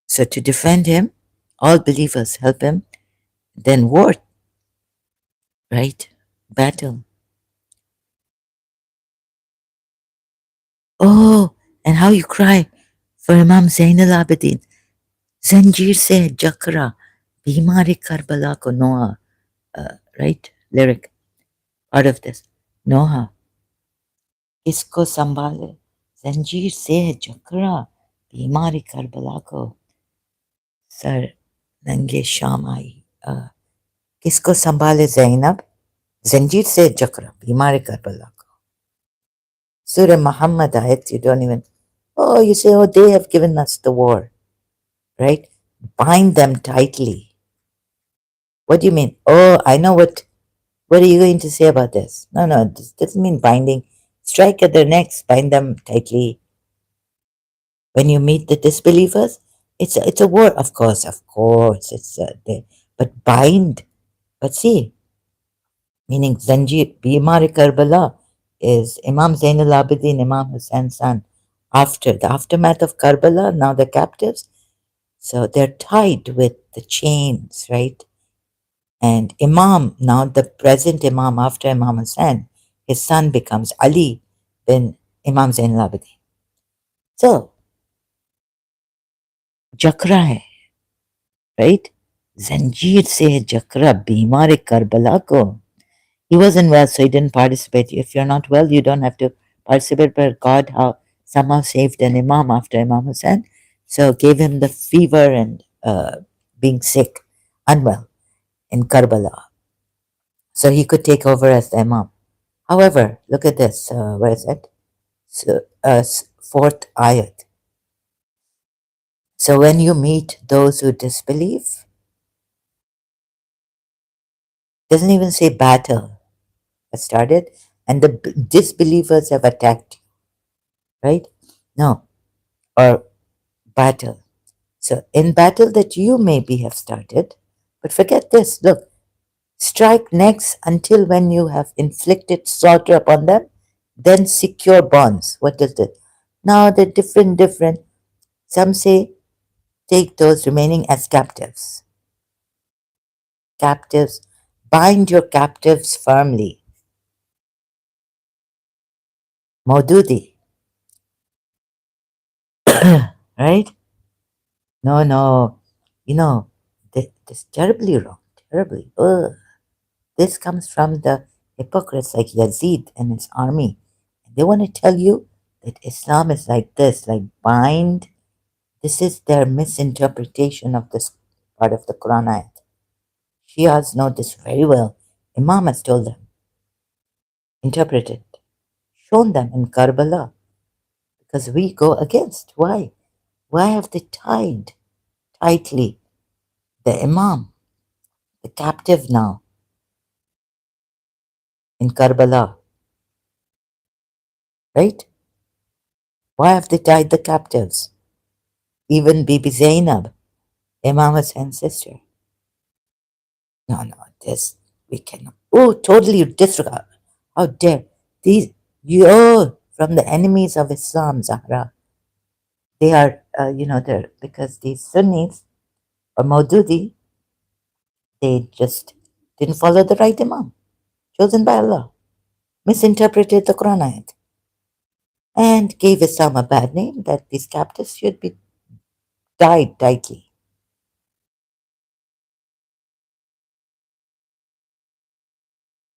So to defend him, all believers help him, then war, right? Battle. Oh, and how you cry for Imam Zain al-Abidin. Zanjeer se jakra, bimari Karbala ko noha. Right? Lyric. Part of this. Noha. Kisko sambale. Zanjeer se jakra, bimari Karbala ko. Sir नंगे शाम आई किसको संभाले ज़ैनब जंजीर से जकरा बीमार Karbala को Surah Muhammad ayat you don't even you say they have given us the war, right? Bind them tightly. What do you mean? I know what are you going to say about this? No, this doesn't mean binding. Strike at their necks, bind them tightly. When you meet the disbelievers, it's a war, of course, it's but bind. But see, meaning Zanjir, Bimar Karbala is Imam Zain al-Abidin, Imam Hussein's son. After the aftermath of Karbala, now the captives, so they're tied with the chains, right? And Imam, now the present Imam after Imam Hussain, his son becomes Ali bin Imam Zain al-Abidin. So, जकरा है, right? जंजीर से है जकरा बीमार Karbala को. He wasn't well, so he didn't participate. If you're not well, you don't have to participate. But God how somehow saved an Imam after Imam Hussain, so gave him the fever and being sick, unwell in Karbala, so he could take over as the Imam. However, look at this. Where is it? So, fourth ayat. So when you meet those who disbelieve, doesn't even say battle. It started, and the disbelievers have attacked you, right? No, or battle. So in battle that you maybe have started, but forget this. Look, strike next until when you have inflicted slaughter upon them, then secure bonds. What does it? Now they're different. Some say take those remaining as captives. Captives, bind your captives firmly. Maududi, right? No. You know, this terribly wrong, terribly. Ugh. This comes from the hypocrites like Yazid and his army. They want to tell you that Islam is like this, like bind. This is their misinterpretation of this part of the Quran ayat. Shias know this very well. Imam has told them, interpret it, shown them in Karbala, because we go against. Why? Why have they tied tightly the Imam, the captive now in Karbala, right? Why have they tied the captives? Even Bibi Zainab, Imam Hussein's sister. No, this we cannot. Oh, totally disregard. How dare these? You from the enemies of Islam, Zahra. They are, they're because these Sunnis or Maududi, they just didn't follow the right Imam chosen by Allah, misinterpreted the Quran ayat, and gave Islam a bad name that these captives should be tied tightly.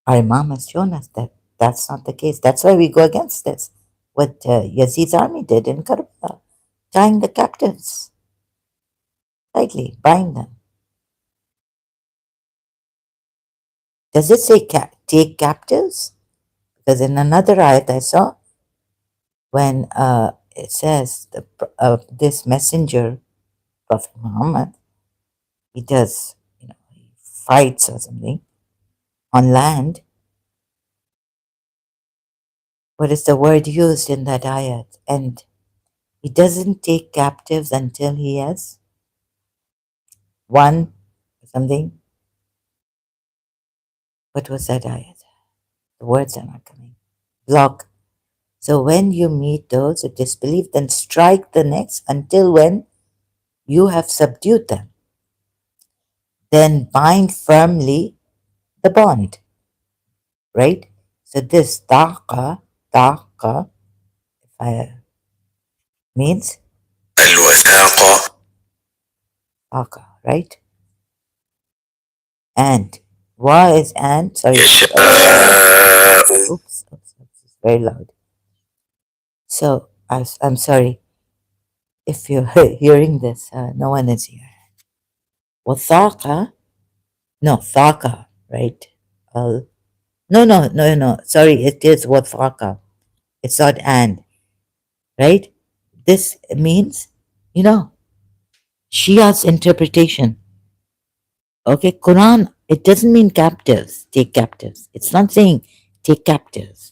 Our Imam has shown us that that's not the case. That's why we go against this. What Yazid's army did in Karbala, tying the captives tightly, bind them. Does it say take captives? Because in another ayat I saw, when it says this messenger, Prophet Muhammad, he does, he fights or something on land. What is the word used in that ayat? And he doesn't take captives until he has won something. What was that ayat? The words are not coming. Block. So when you meet those who disbelieve, then strike the next until when you have subdued them. Then bind firmly the bond. Right? So this taqa means taqa, right? And wa is and. Sorry. Oops, it's very loud. So I'm sorry if you're hearing this. No one is here. Wathaqa, no, thaqa, right? No. Sorry, it is wathaqa. It's not and, right? This means, Shia's interpretation. Okay, Quran, it doesn't mean captives, take captives. It's not saying take captives.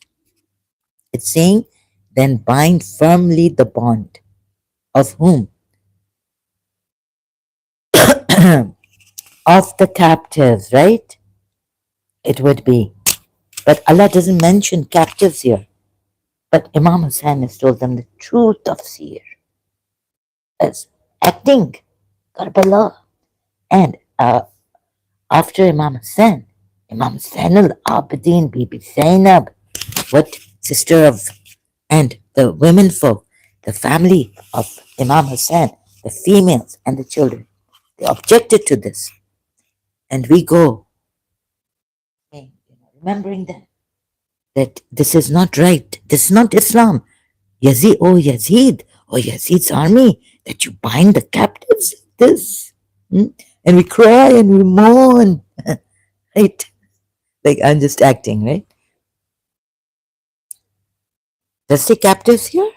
It's saying then bind firmly the bond of whom? Of the captives, right? It would be. But Allah doesn't mention captives here. But Imam Hussain has told them the truth of seer as acting Karbala. And after Imam Hussain, Imam Zain al-Abidin, Bibi Zainab, what sister of, and the women folk, the family of Imam Hussain, the females and the children, they objected to this. And we go, remembering that this is not right, this is not Islam. Yazid, oh Yazid's army, that you bind the captives, this. And we cry and we mourn, right? Like I'm just acting, right? Does the captives here?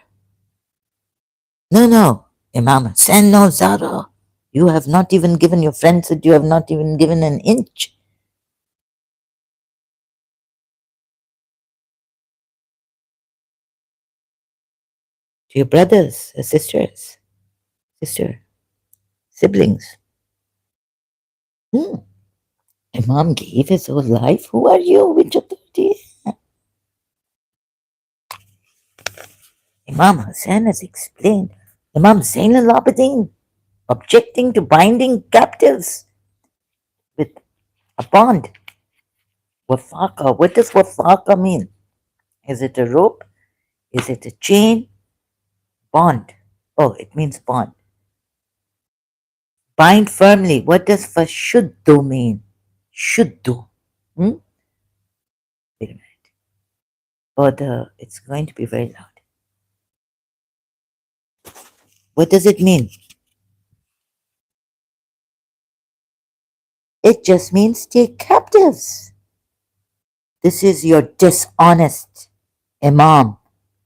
No, no. Imam Hussain, no, Zara. You have not even given your friends that you have not even given an inch. To your brothers, sister, siblings. Hmm. Imam gave his whole life. Who are you? Which authority? Imam Hussain has explained. Imam Zain al-Abidin objecting to binding captives with a bond. Wafaqa. What does wafaqa mean? Is it a rope? Is it a chain? Bond. Oh, it means bond. Bind firmly. What does fashuddu mean? Shuddu. Hmm? Wait a minute. Oh, it's going to be very loud. What does it mean? It just means take captives. This is your dishonest Imam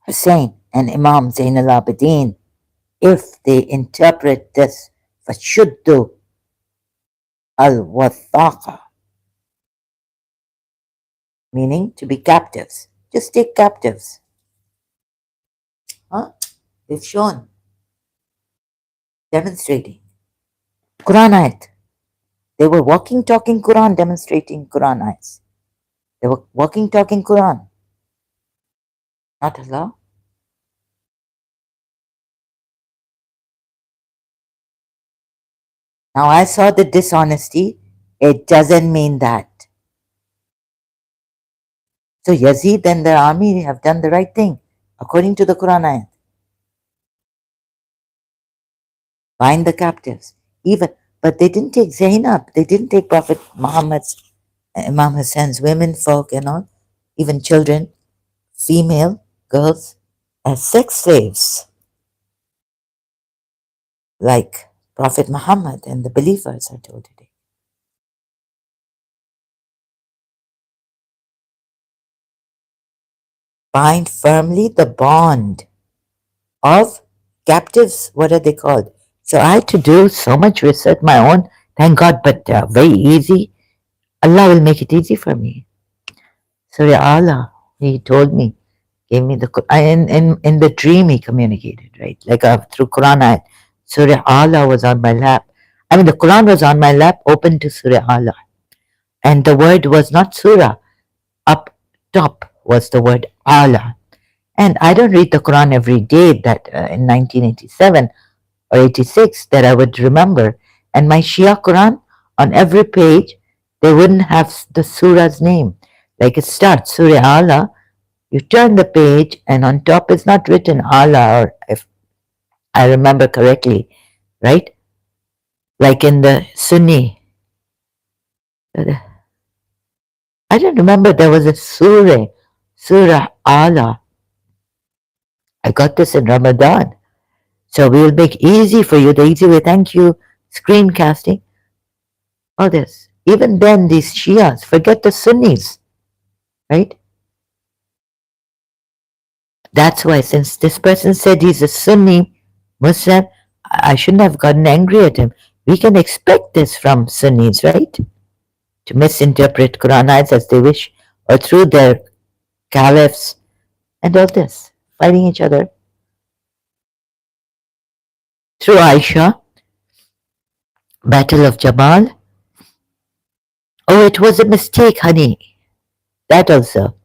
Hussain and Imam Zain al-Abidin. If they interpret this fashuddu al-wathaqa, meaning to be captives. Just take captives. Huh? They've shown, demonstrating. Quran ayat. They were walking, talking Quran, demonstrating Quran ayats. They were walking, talking Quran. Not Allah. Now I saw the dishonesty. It doesn't mean that. So Yazid and the army have done the right thing, according to the Quran ayat. Bind the captives. Even, but they didn't take Zainab. They didn't take Prophet Muhammad's, Imam Hussein's women folk and all, even children, female girls, as sex slaves, like Prophet Muhammad and the believers are told today. Bind firmly the bond of captives. What are they called? So I had to do so much research, my own, thank God, but very easy. Allah will make it easy for me. Surah Allah, He told me, gave me the in the dream He communicated, right? Like through Quran ayat. Surah Allah was on my lap. I mean, the Quran was on my lap, open to Surah Allah, and the word was not Surah. Up top was the word Allah. And I don't read the Quran every day that in 1987 or 86 that I would remember. And my Shia Quran, on every page, they wouldn't have the surah's name. Like it starts, Surah Allah, you turn the page and on top is not written Allah, or if I remember correctly, right? Like in the Sunni. I don't remember there was a Surah Allah. I got this in Ramadan. So we will make easy for you, the easy way. Thank you, screencasting, all this. Even then, these Shias, forget the Sunnis, right? That's why, since this person said he's a Sunni Muslim, I shouldn't have gotten angry at him. We can expect this from Sunnis, right? To misinterpret Quran ayats as they wish, or through their caliphs and all this, fighting each other. Through Aisha, Battle of Jamal. Oh, it was a mistake, honey. That also.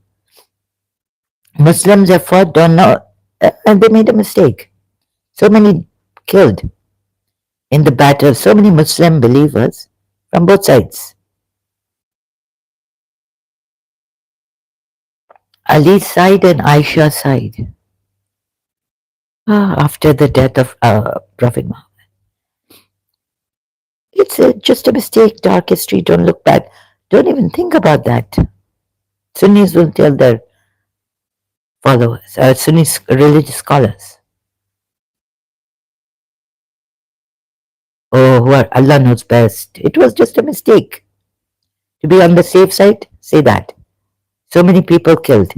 Muslims have fought, don't know, and they made a mistake. So many killed in the battle, so many Muslim believers from both sides. Ali's side and Aisha's side. After the death of Prophet Muhammad. It's just a mistake, dark history, don't look back. Don't even think about that. Sunnis will tell their followers, Sunni religious scholars. Oh, who are Allah knows best. It was just a mistake. To be on the safe side, say that. So many people killed.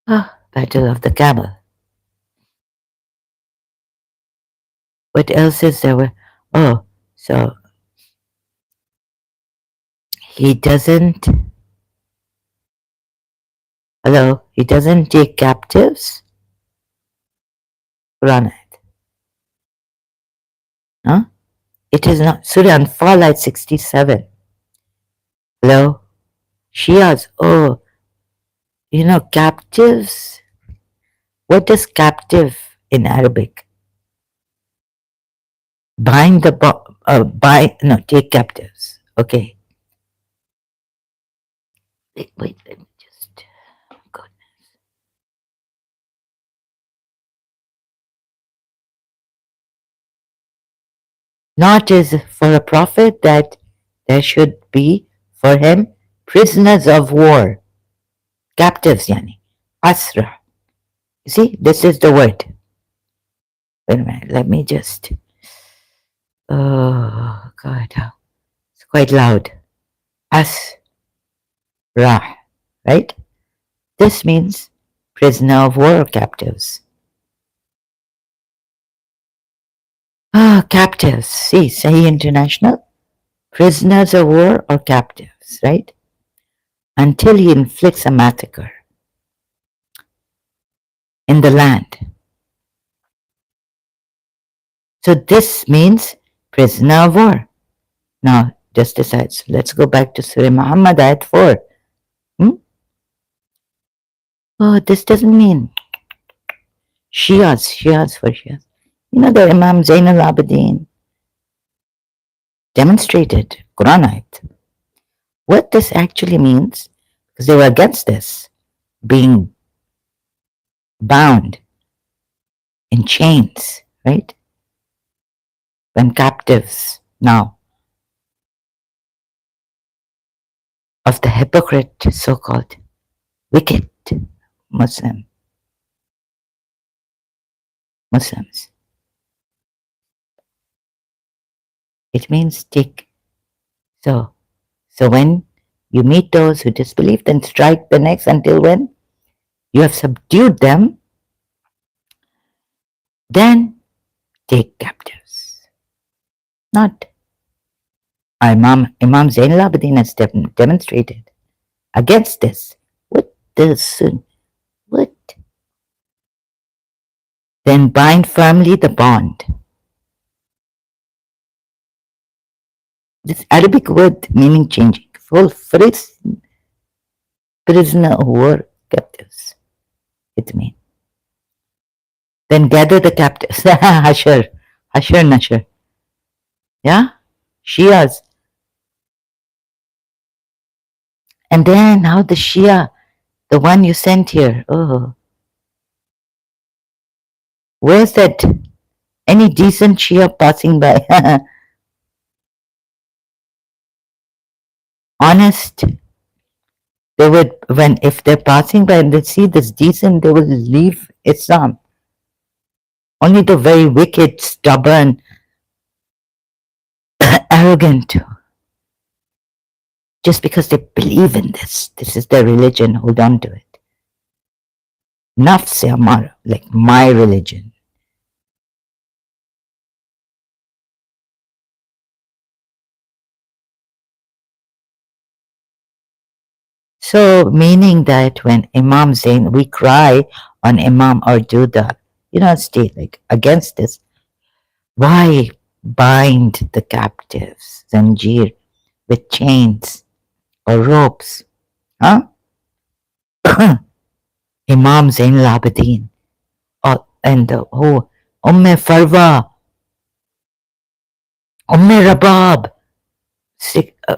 Battle of the Camel. What else is there? Oh, so he doesn't. Hello, he doesn't take captives. Run it. Huh? It is not. Surah Anfal at 67. Hello, Shias. Oh, captives. What is captive in Arabic? Bind the no, take captives. Okay. Wait, let me just go. Not as for a prophet that there should be for him prisoners of war, captives, yani, asra. You see, this is the word. Wait a minute, let me just. Oh God, it's quite loud. Asra, right? This means prisoner of war or captives. Captives. See, Sahih International. Prisoners of war or captives, right? Until he inflicts a massacre in the land. So this means prisoner of war. Now, just decides. Let's go back to Surah Muhammad, ayat 4. Oh, this doesn't mean Shias for Shias. The Imam Zain al-Abidin demonstrated Quran ayat. What this actually means, because they were against this, being bound in chains, right? When captives now of the hypocrite, so-called wicked Muslims. It means take. So when you meet those who disbelieve, then strike the necks until when you have subdued them, then take captives. Not Imam Zain al-Abidin has demonstrated against this. What the what? Then bind firmly the bond. This Arabic word meaning changing. Full phrase, prisoner of war, captives. It means. Then gather the captives. Hashar, Nashar. Yeah? Shias. And then how the Shia, the one you sent here. Oh. Where's that? Any decent Shia passing by? Honest. They would, if they're passing by and they see this decent, they will leave Islam. Only the very wicked, stubborn, arrogant, just because they believe in this. This is their religion, hold on to it. Nafs amara, like my religion. So, meaning that when Imam Zain, we cry on Imam or do the, state like against this, why bind the captives, Zanjir, with chains or ropes? Huh? Imam Zain al-Abidin, and the whole Farwa, Rabab,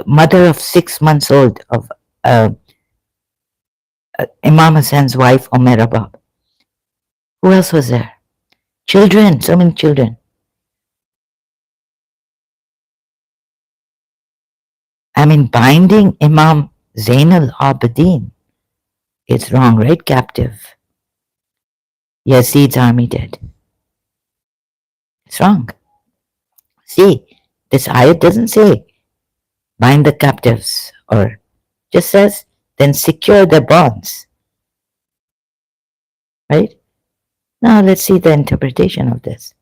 mother of 6 months old of Imam Hussein's wife, Umaira Bab. Who else was there? Children, so many children. I mean, binding Imam Zain al-Abidin is wrong, right? Captive. Yazid's army did. It's wrong. See, this ayat doesn't say bind the captives or just says then secure their bonds. Right? Now let's see the interpretation of this.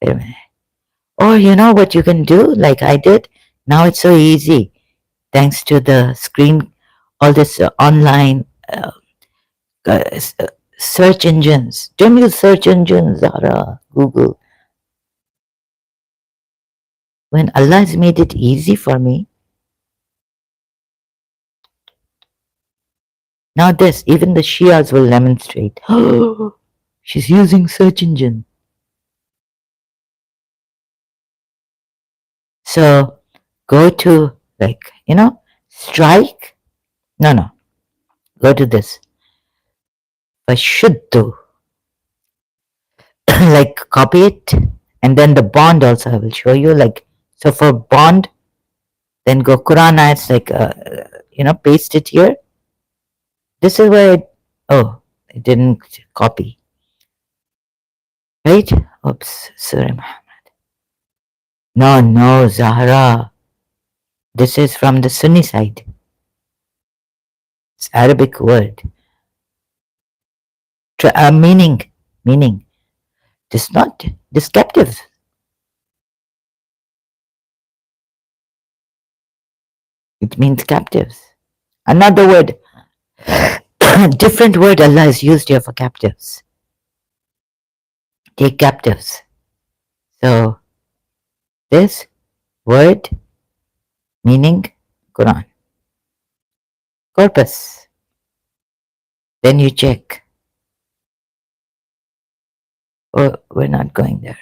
Wait a minute. Or you know what you can do like I did? Now it's so easy thanks to the screen, all this online uh, search engines. Don't use search engines, Zara, Google. When Allah has made it easy for me, now this, even the Shias will demonstrate. Oh, she's using search engine. So go to like, strike. No. Go to this. Fashuddu. Like copy it. And then the bond also I will show you. Like, so for bond, then go Quran ayats like, paste it here. This is where oh, it didn't copy. Right? Oops, Surah Muhammad. No, Zahra. This is from the Sunni side. It's Arabic word. Meaning. This not, this captive. It means captives. Another word, different word Allah has used here for captives. Take captives. So this word meaning Quran. Corpus. Then you check. Oh, we're not going there.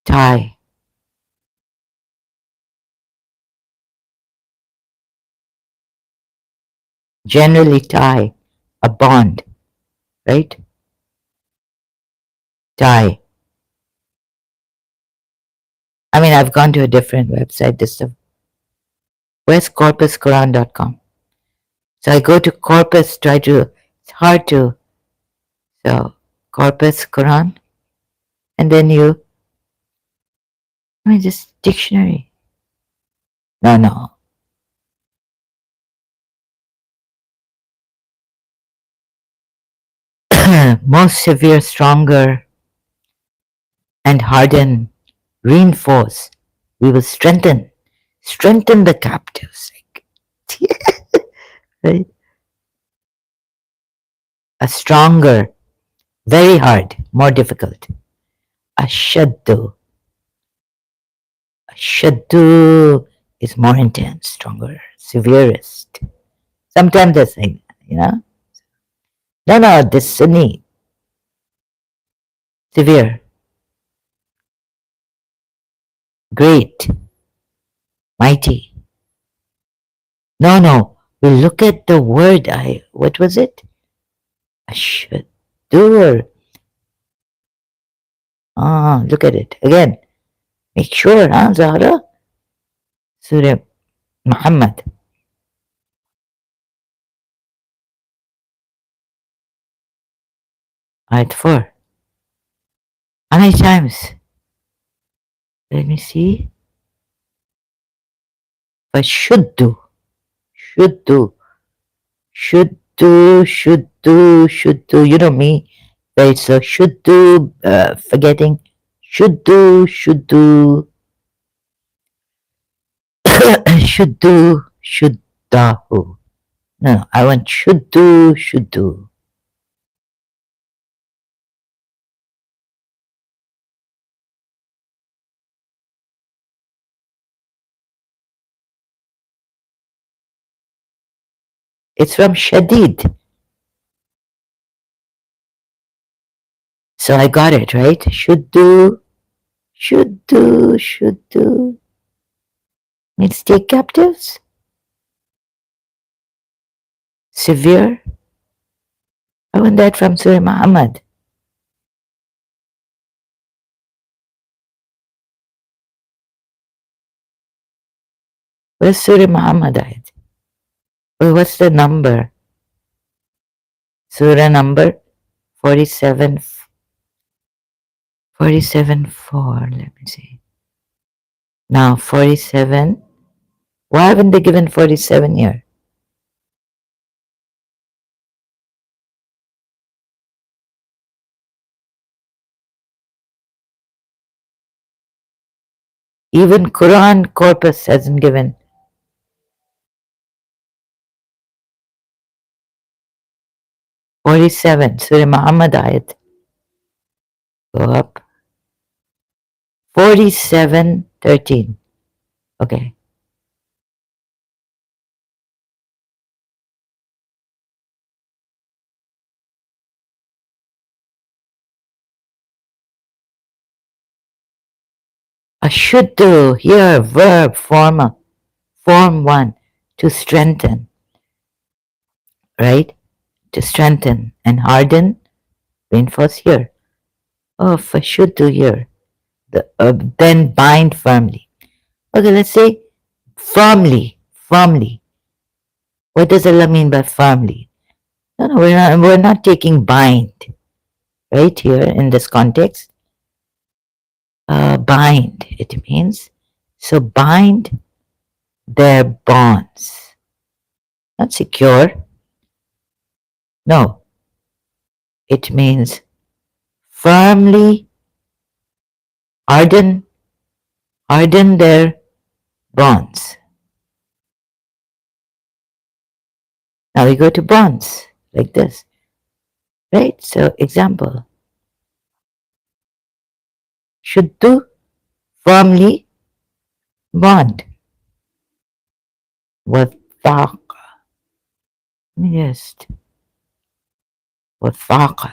Tie. Generally tie. A bond. Right? Tie. I mean, I've gone to a different website. This stuff. Where's corpusquran.com? So I go to corpus, it's hard to, so corpus Quran, and then just dictionary. No. Most severe, stronger, and harden, reinforce. We will strengthen the captives. Right? A stronger, very hard, more difficult. Ashaddu. Ashaddu is more intense, stronger, severest. Sometimes they say, No, this Sunni, severe, great, mighty. No. We look at the word. What was it? Ashaddu. Look at it again. Make sure, Zahra? Surah Muhammad. Ayat 4. How many times? Let me see. Fashuddu. Shuddu. You know me. Right, so shuddu, forgetting. Shuddu. Shuddahu. No, I want shuddu. It's from Shadid. So I got it, right? Shuddu. Means take captives. Severe? I want that from Surah Muhammad. Where's Surah Muhammad ayat? Or what's the number? Surah number 47, 47:4. Let me see. Now 47. Why haven't they given 47 here? Even Quran corpus hasn't given 47. Surah Muhammad ayat. Go up. 47:13. Okay. Ashuddu here, verb, form one, to strengthen, right? To strengthen and harden, reinforce here. Oh, fashuddu here. Then bind firmly. Okay, let's say firmly. What does Allah mean by firmly? No, we're not taking bind, right here in this context. Bind, it means. So bind their bonds. Not secure. No, it means firmly harden their bonds. Now we go to bonds like this, right? So example, shuddu, firmly bond. Wathaq, yes, wathaqa,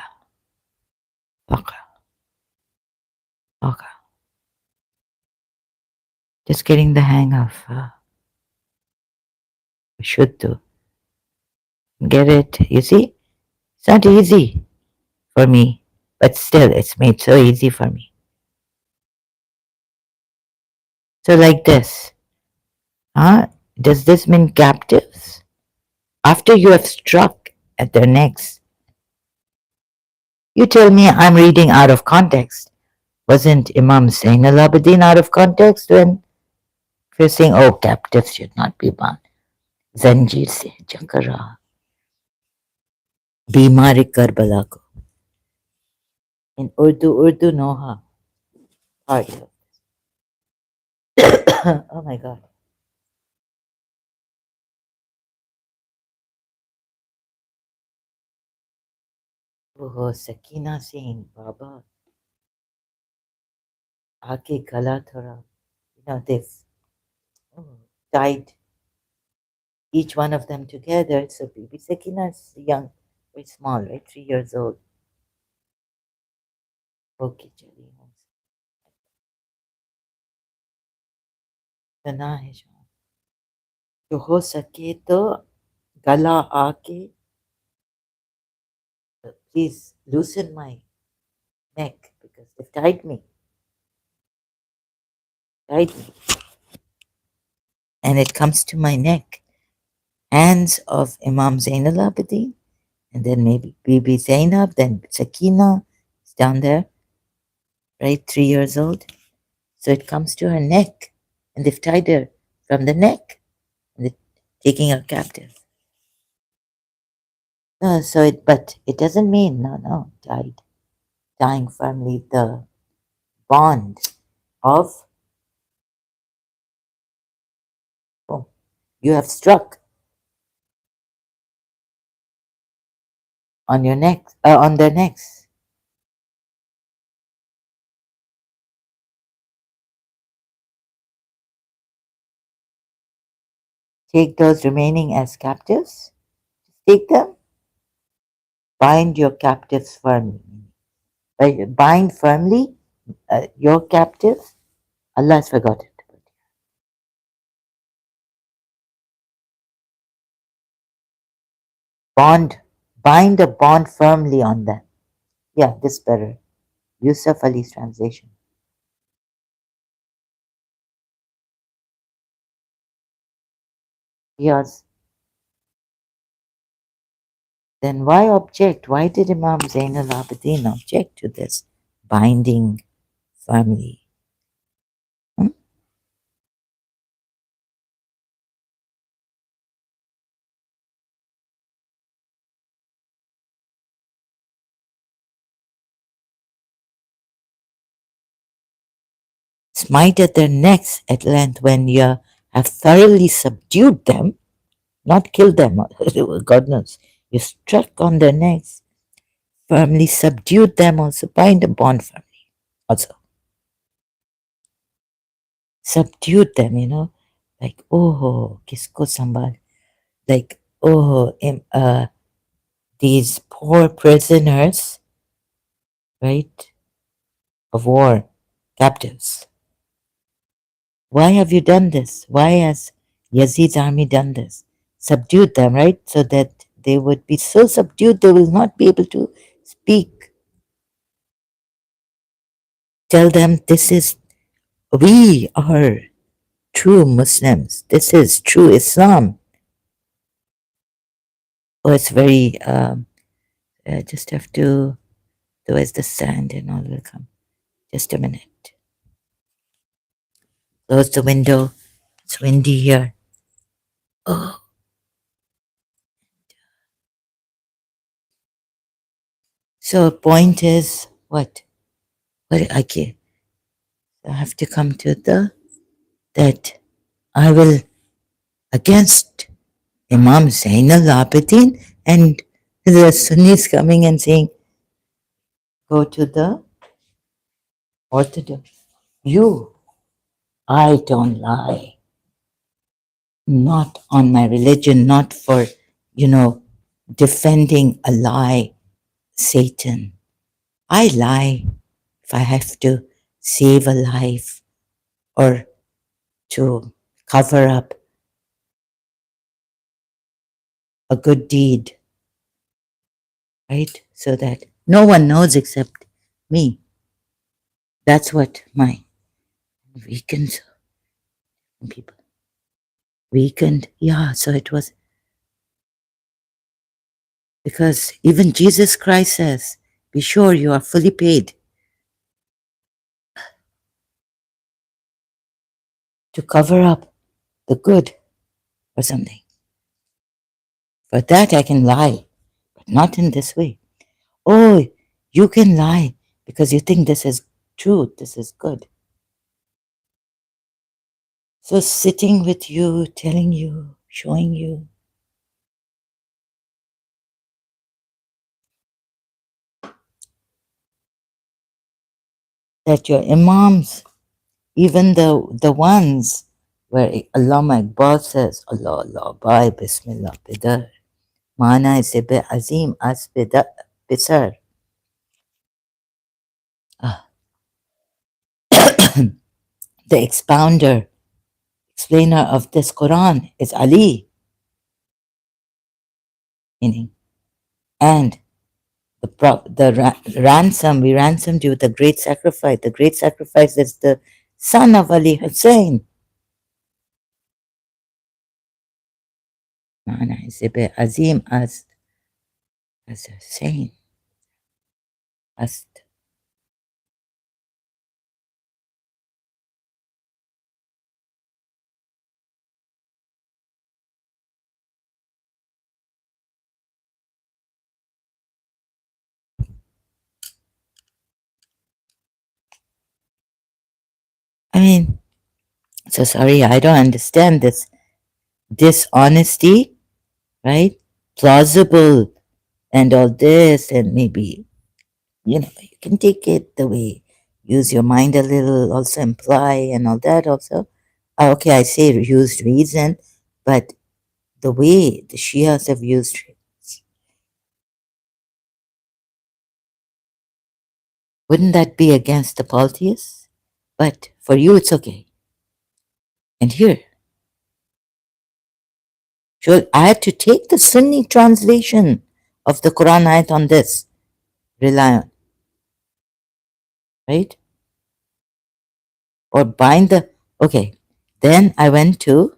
thaqa, thaqa. Just getting the hang of shuddu. Get it? You see, it's not easy for me, but still, it's made so easy for me. So like this, huh? Does this mean captives? After you have struck at their necks, you tell me I'm reading out of context. Wasn't Imam Zain al-Abidin out of context when you're saying, oh, captives should not be bound? Zanjir se chakara, बीमारी Karbala ko. In Urdu Noha, part of. Oh my God. Oh, Sakina Singh, Baba, आके गला थोड़ा, they've tied each one of them together. So baby Sakina is young, very small, right? 3 years old. Okay, चलिए. तना है जो हो सके तो गला आके please loosen my neck because they've tied me, and it comes to my neck. Hands of Imam Zain al-Abidin, and then maybe Bibi Zainab, then Sakina is down there, right? 3 years old. So it comes to her neck, and they've tied her from the neck, and they're taking her captive. No, but it doesn't mean, no, tying firmly the bond of, oh, you have struck on your neck, on their necks. Take those remaining as captives. Take them. Bind your captives firmly. Bind firmly your captives. Allah has forgotten. Bond, bind a bond firmly on them. Yeah, this better. Yusuf Ali's translation. Yes. Then why object? Why did Imam Zain al-Abidin object to this binding firmly? Hmm? Smite at their necks at length when you have thoroughly subdued them, not killed them, God knows. You struck on their necks, firmly subdued them also, bind a bond firmly also. Subdued them, like, oh, kisko sambal, like, oh, these poor prisoners, right, of war, captives. Why have you done this? Why has Yazid's army done this? Subdued them, right? So that they would be so subdued they will not be able to speak. Tell them this is, we are true Muslims. This is true Islam. Oh, it's very, I just have to, where's the sand and all will come. Just a minute. Close the window. It's windy here. Oh, so point is what? What I have to come to that I will against Imam Zain al-Abidin, and the Sunnis coming and saying, go to the Orthodox. You, I don't lie. Not on my religion, not for, defending a lie, Satan. I lie if I have to save a life or to cover up a good deed, right? So that no one knows except me. That's what my weakens people. Weakened, yeah. So it was because even Jesus Christ says, be sure you are fully paid to cover up the good or something. For that I can lie, but not in this way. Oh, you can lie because you think this is truth, this is good. So sitting with you, telling you, showing you that your imams, even the ones where Allama Iqbal says, Allah, Allah, bye, Bismillah, bidar, mana is be azim as bisar. Ah, the expounder, explainer of this Quran is Ali, meaning, and the ransom, we ransomed you with a great sacrifice. The great sacrifice is the son of Ali Hussein. Mana is be azim as Hussein. As I mean, so sorry, I don't understand this dishonesty, right? Plausible and all this, and maybe, you can take it the way, use your mind a little, also imply and all that also. Okay, I say use reason, but the way the Shias have used it, wouldn't that be against the polytheists? But for you, it's okay. And here, So I had to take the Sunni translation of the Quran ayat on this, rely on, right? Or bind the, okay. Then I went to,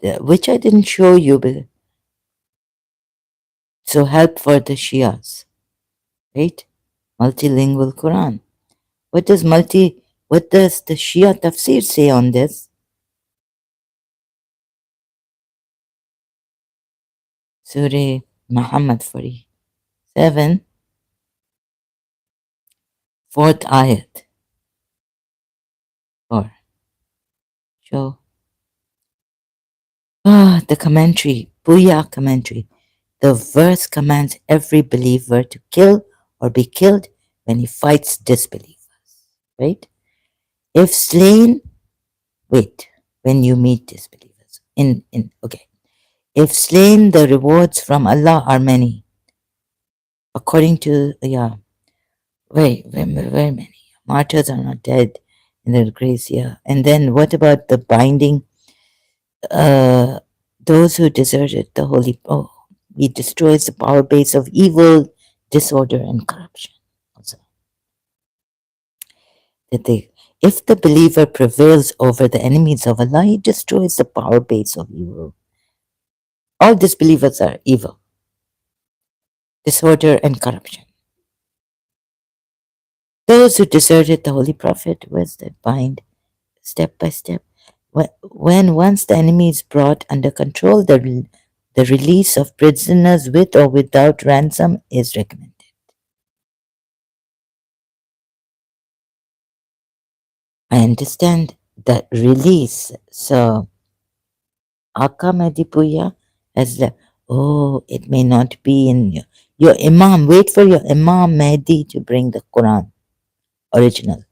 which I didn't show you, but so help for the Shias, right? Multilingual Quran. What does the Shia tafsir say on this? Surah Muhammad 47, fourth ayat. Or show. The commentary, Booyah commentary. The verse commands every believer to kill or be killed when he fights disbelievers, right? If slain, wait, when you meet disbelievers. Okay. If slain, the rewards from Allah are many. According to, yeah, very many. Martyrs are not dead in their grace, yeah. And then what about the binding? Those who deserted the holy, oh, he destroys the power base of evil, disorder, and corruption. Also, that if the believer prevails over the enemies of Allah, he destroys the power base of evil. All disbelievers are evil, disorder, and corruption. Those who deserted the Holy Prophet was that bind step by step. When once the enemy is brought under control, the release of prisoners with or without ransom is recommended. I understand that release. So Aka Mehdipuya has left. Oh, it may not be in your Imam. Wait for your Imam Mehdi to bring the Quran original.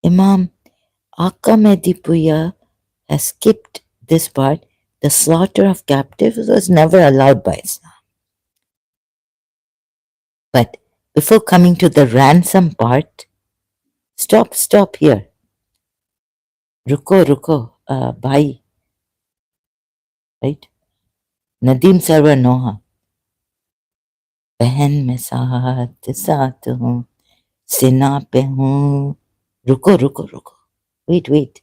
Imam Aka Mehdipuya has skipped this part. The slaughter of captives was never allowed by Islam. But before coming to the ransom part, stop here. Ruko, bhai, right? Nadeem Sarwar Noha. बहन मैं साथ साथ हूँ सिना पे हूँ रुको wait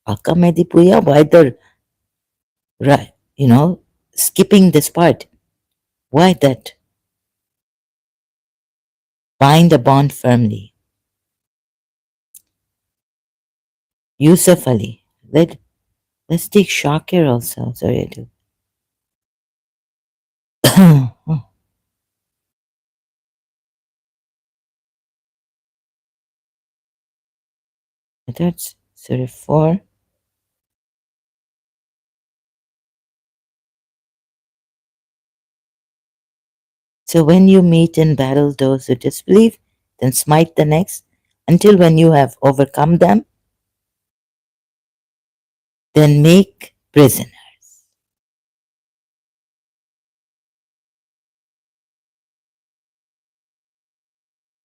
Akka Medipuya, why the right, skipping this part, why that? Bind the bond firmly. Yusuf Ali, let's take Shakir also. Sorry, I do. That's Surah 4. So when you meet in battle those who disbelieve, then smite the next, until when you have overcome them, then make prisoner.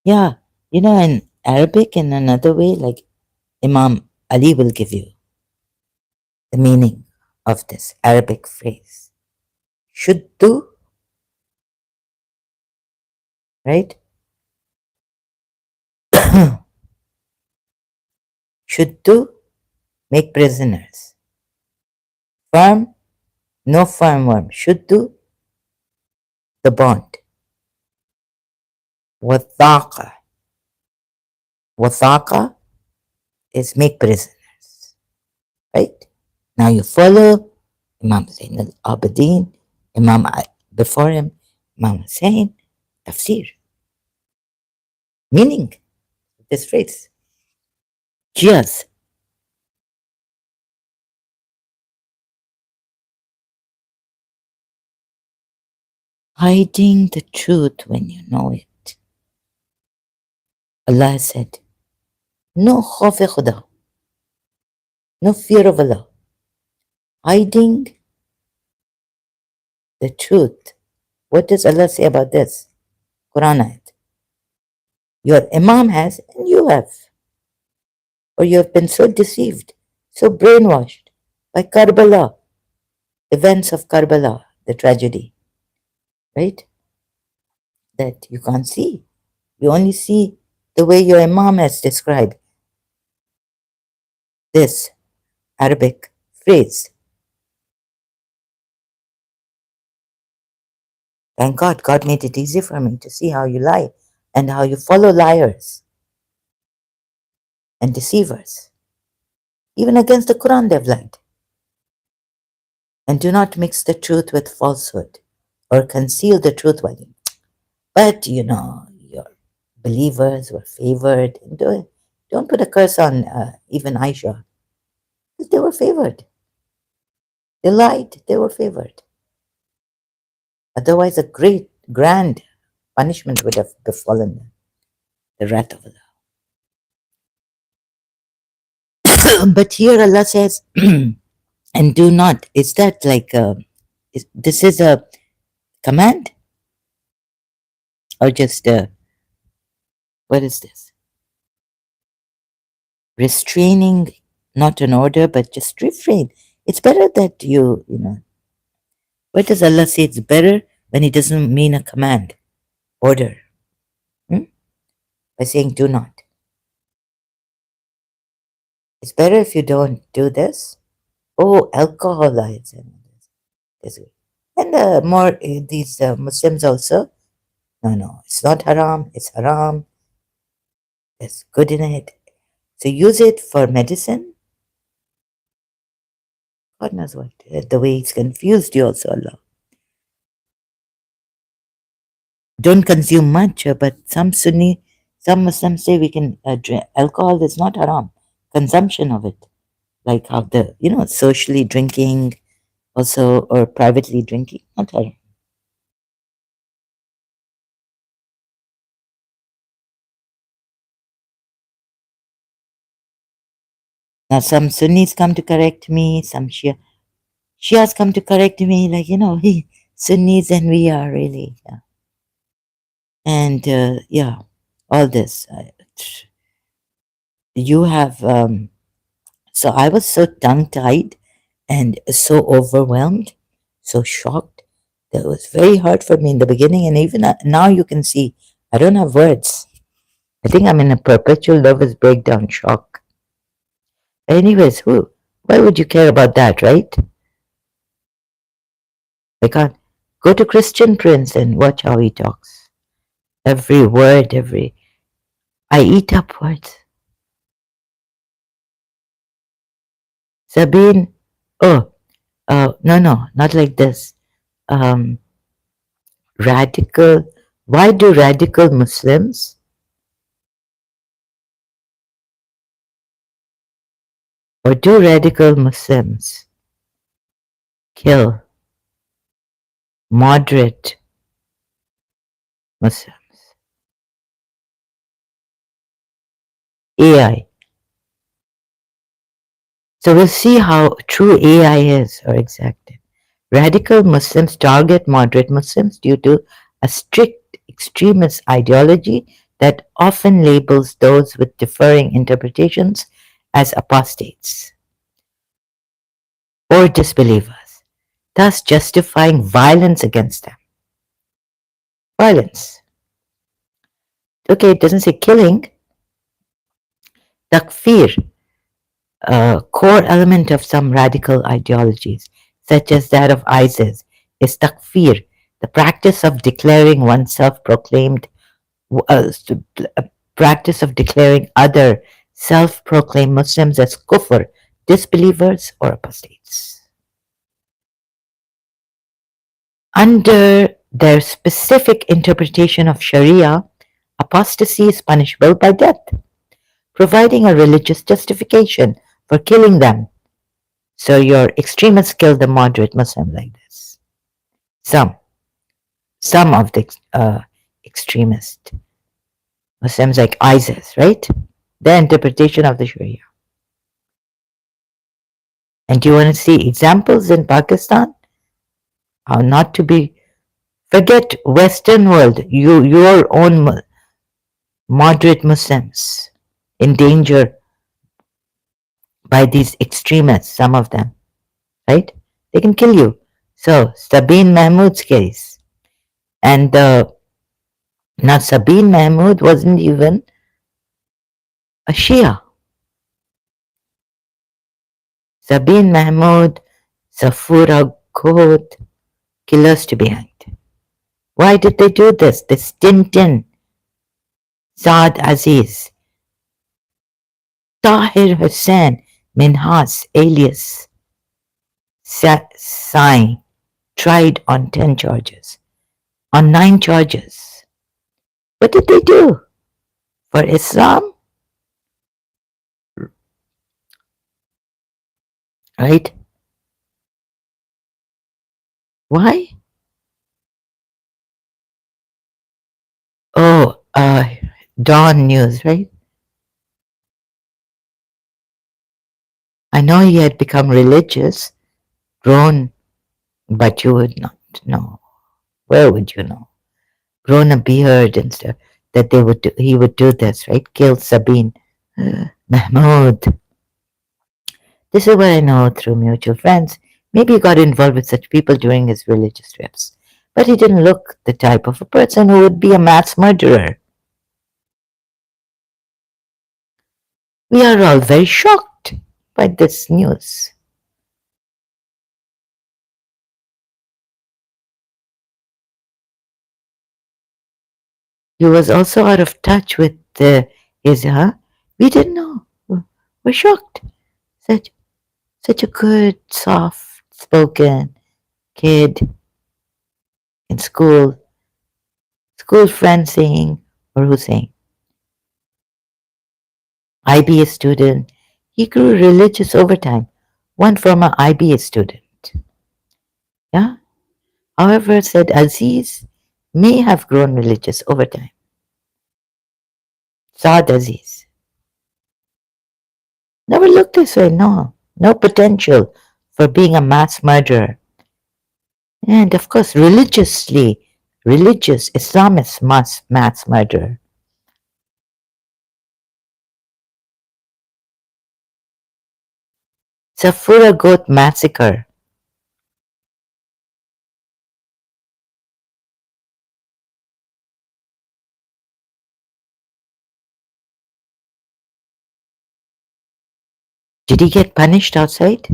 Yeah, in Arabic, in another way, like Imam Ali will give you the meaning of this Arabic phrase. Shuddu, right? Shuddu, make prisoners. Firm, no firm worm. Shuddu, the bond. Wathaqa. Wathaqa is make prisoners, right? Now you follow Imam Zain al-Abidin, before him, Imam Hussein, tafsir, meaning this phrase. Cheers. Hiding the truth when you know it. Allah said, no khawf khuda, no fear of Allah. Hiding the truth. What does Allah say about this? Quran ayat. Your Imam has and you have. Or you have been so deceived, so brainwashed. by Karbala, events of Karbala, the tragedy, right? That you can't see. You only see the way your Imam has described this Arabic phrase. Thank God, God made it easy for me to see how you lie and how you follow liars and deceivers. Even against the Quran, they've lied. And do not mix the truth with falsehood or conceal the truth while you. But your believers were favored. Don't put a curse on even Aisha. They were favored. They lied. They were favored. Otherwise, a great, grand punishment would have befallen them. The wrath of Allah. But here Allah says, and do not. Is that like this is a command or just what is this? Restraining, not an order, but just refrain. It's better that why does Allah say it's better when He doesn't mean a command, order? By saying do not. It's better if you don't do this. Oh, alcohol, I said. And more these Muslims also. No, it's not haram. It's haram. There's good in it. So use it for medicine. God knows what. The way He's confused you also, Allah. Don't consume much, but some Muslims say we can drink. Alcohol is not haram. Consumption of it. Like how socially drinking also or privately drinking, not haram. Now some Sunnis come to correct me, some Shias come to correct me, like, we Sunnis and we are really, yeah. And yeah, all this. You have, so I was so tongue tied and so overwhelmed, so shocked. That it was very hard for me in the beginning. And even now you can see, I don't have words. I think I'm in a perpetual nervous breakdown shock. Anyways, why would you care about that, right? I can't go to Christian Prince and watch how he talks. Every word, I eat up words. Sabine, oh, no, not like this. Radical, why do radical Muslims or do radical Muslims kill moderate Muslims? AI. So we'll see how true AI is or exacted. Radical Muslims target moderate Muslims due to a strict extremist ideology that often labels those with differing interpretations as apostates or disbelievers, thus justifying violence against them. Violence. Okay, it doesn't say killing. Takfir, a core element of some radical ideologies, such as that of ISIS, is takfir, the practice of declaring oneself proclaimed, uh, practice of declaring other self-proclaimed Muslims as kufr, disbelievers or apostates. Under their specific interpretation of Sharia, apostasy is punishable by death, providing a religious justification for killing them. So your extremists kill the moderate Muslim like this. Some of the extremist Muslims like ISIS, right? Their interpretation of the Sharia. And do you want to see examples in Pakistan? How not to be, forget Western world, your own moderate Muslims in danger by these extremists, some of them. right? They can kill you. So Sabine Mahmood's case, and now Sabine Mahmood wasn't even a Shia. Sabine Mahmood, Safura Ghot, killers to be hanged. Why did they do this? This Tintin, Saad Aziz, Tahir Hussain Minhas, alias Sai, tried on 10 charges, on 9 charges. What did they do? For Islam? Right? Why? Oh, Dawn News, right? I know he had become religious, grown, but you would not know. Where would you know? Grown a beard and stuff. That he would do this, right? Kill Sabine. Mahmoud. This is what I know through mutual friends. Maybe he got involved with such people during his religious trips. But he didn't look the type of a person who would be a mass murderer. We are all very shocked by this news. He was also out of touch with we didn't know. We're shocked. Such, such a good, soft spoken kid in school friend saying, or who's saying, IBA student. He grew religious over time. One former IBA student. Yeah. However, said Aziz may have grown religious over time. Saad Aziz. Never looked this way, no. No potential for being a mass murderer. And of course, religious Islamist mass murderer. Safura Goat massacre. Did he get punished outside?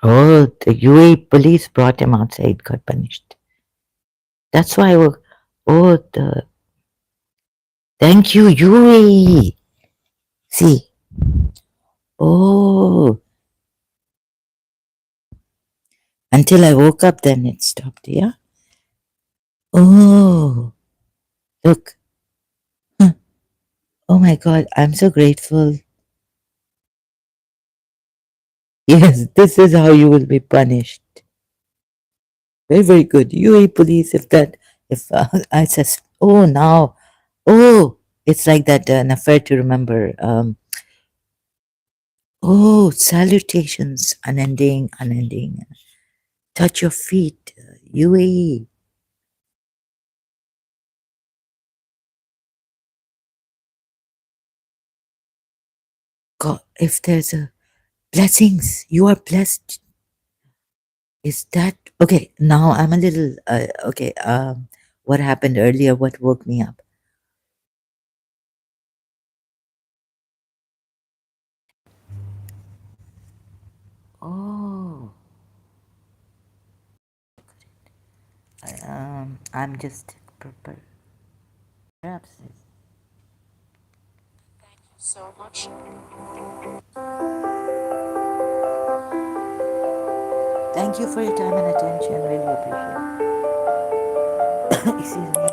Oh, the UAE police brought him outside, got punished. That's why, oh, thank you, UAE. See, oh, until I woke up, then it stopped, yeah? Oh, look. Huh. Oh my God, I'm so grateful. Yes, this is how you will be punished. Very, very good. UAE police, if I says, oh, now, oh, it's like that, an affair to remember. Oh, salutations, unending, unending. Touch your feet, UAE. God, if there's a blessings, you are blessed. Is that okay? Now I'm a little okay. What happened earlier? What woke me up? Oh, I'm just perhaps. So much. Thank you for your time and attention. Really appreciate it. Excuse me.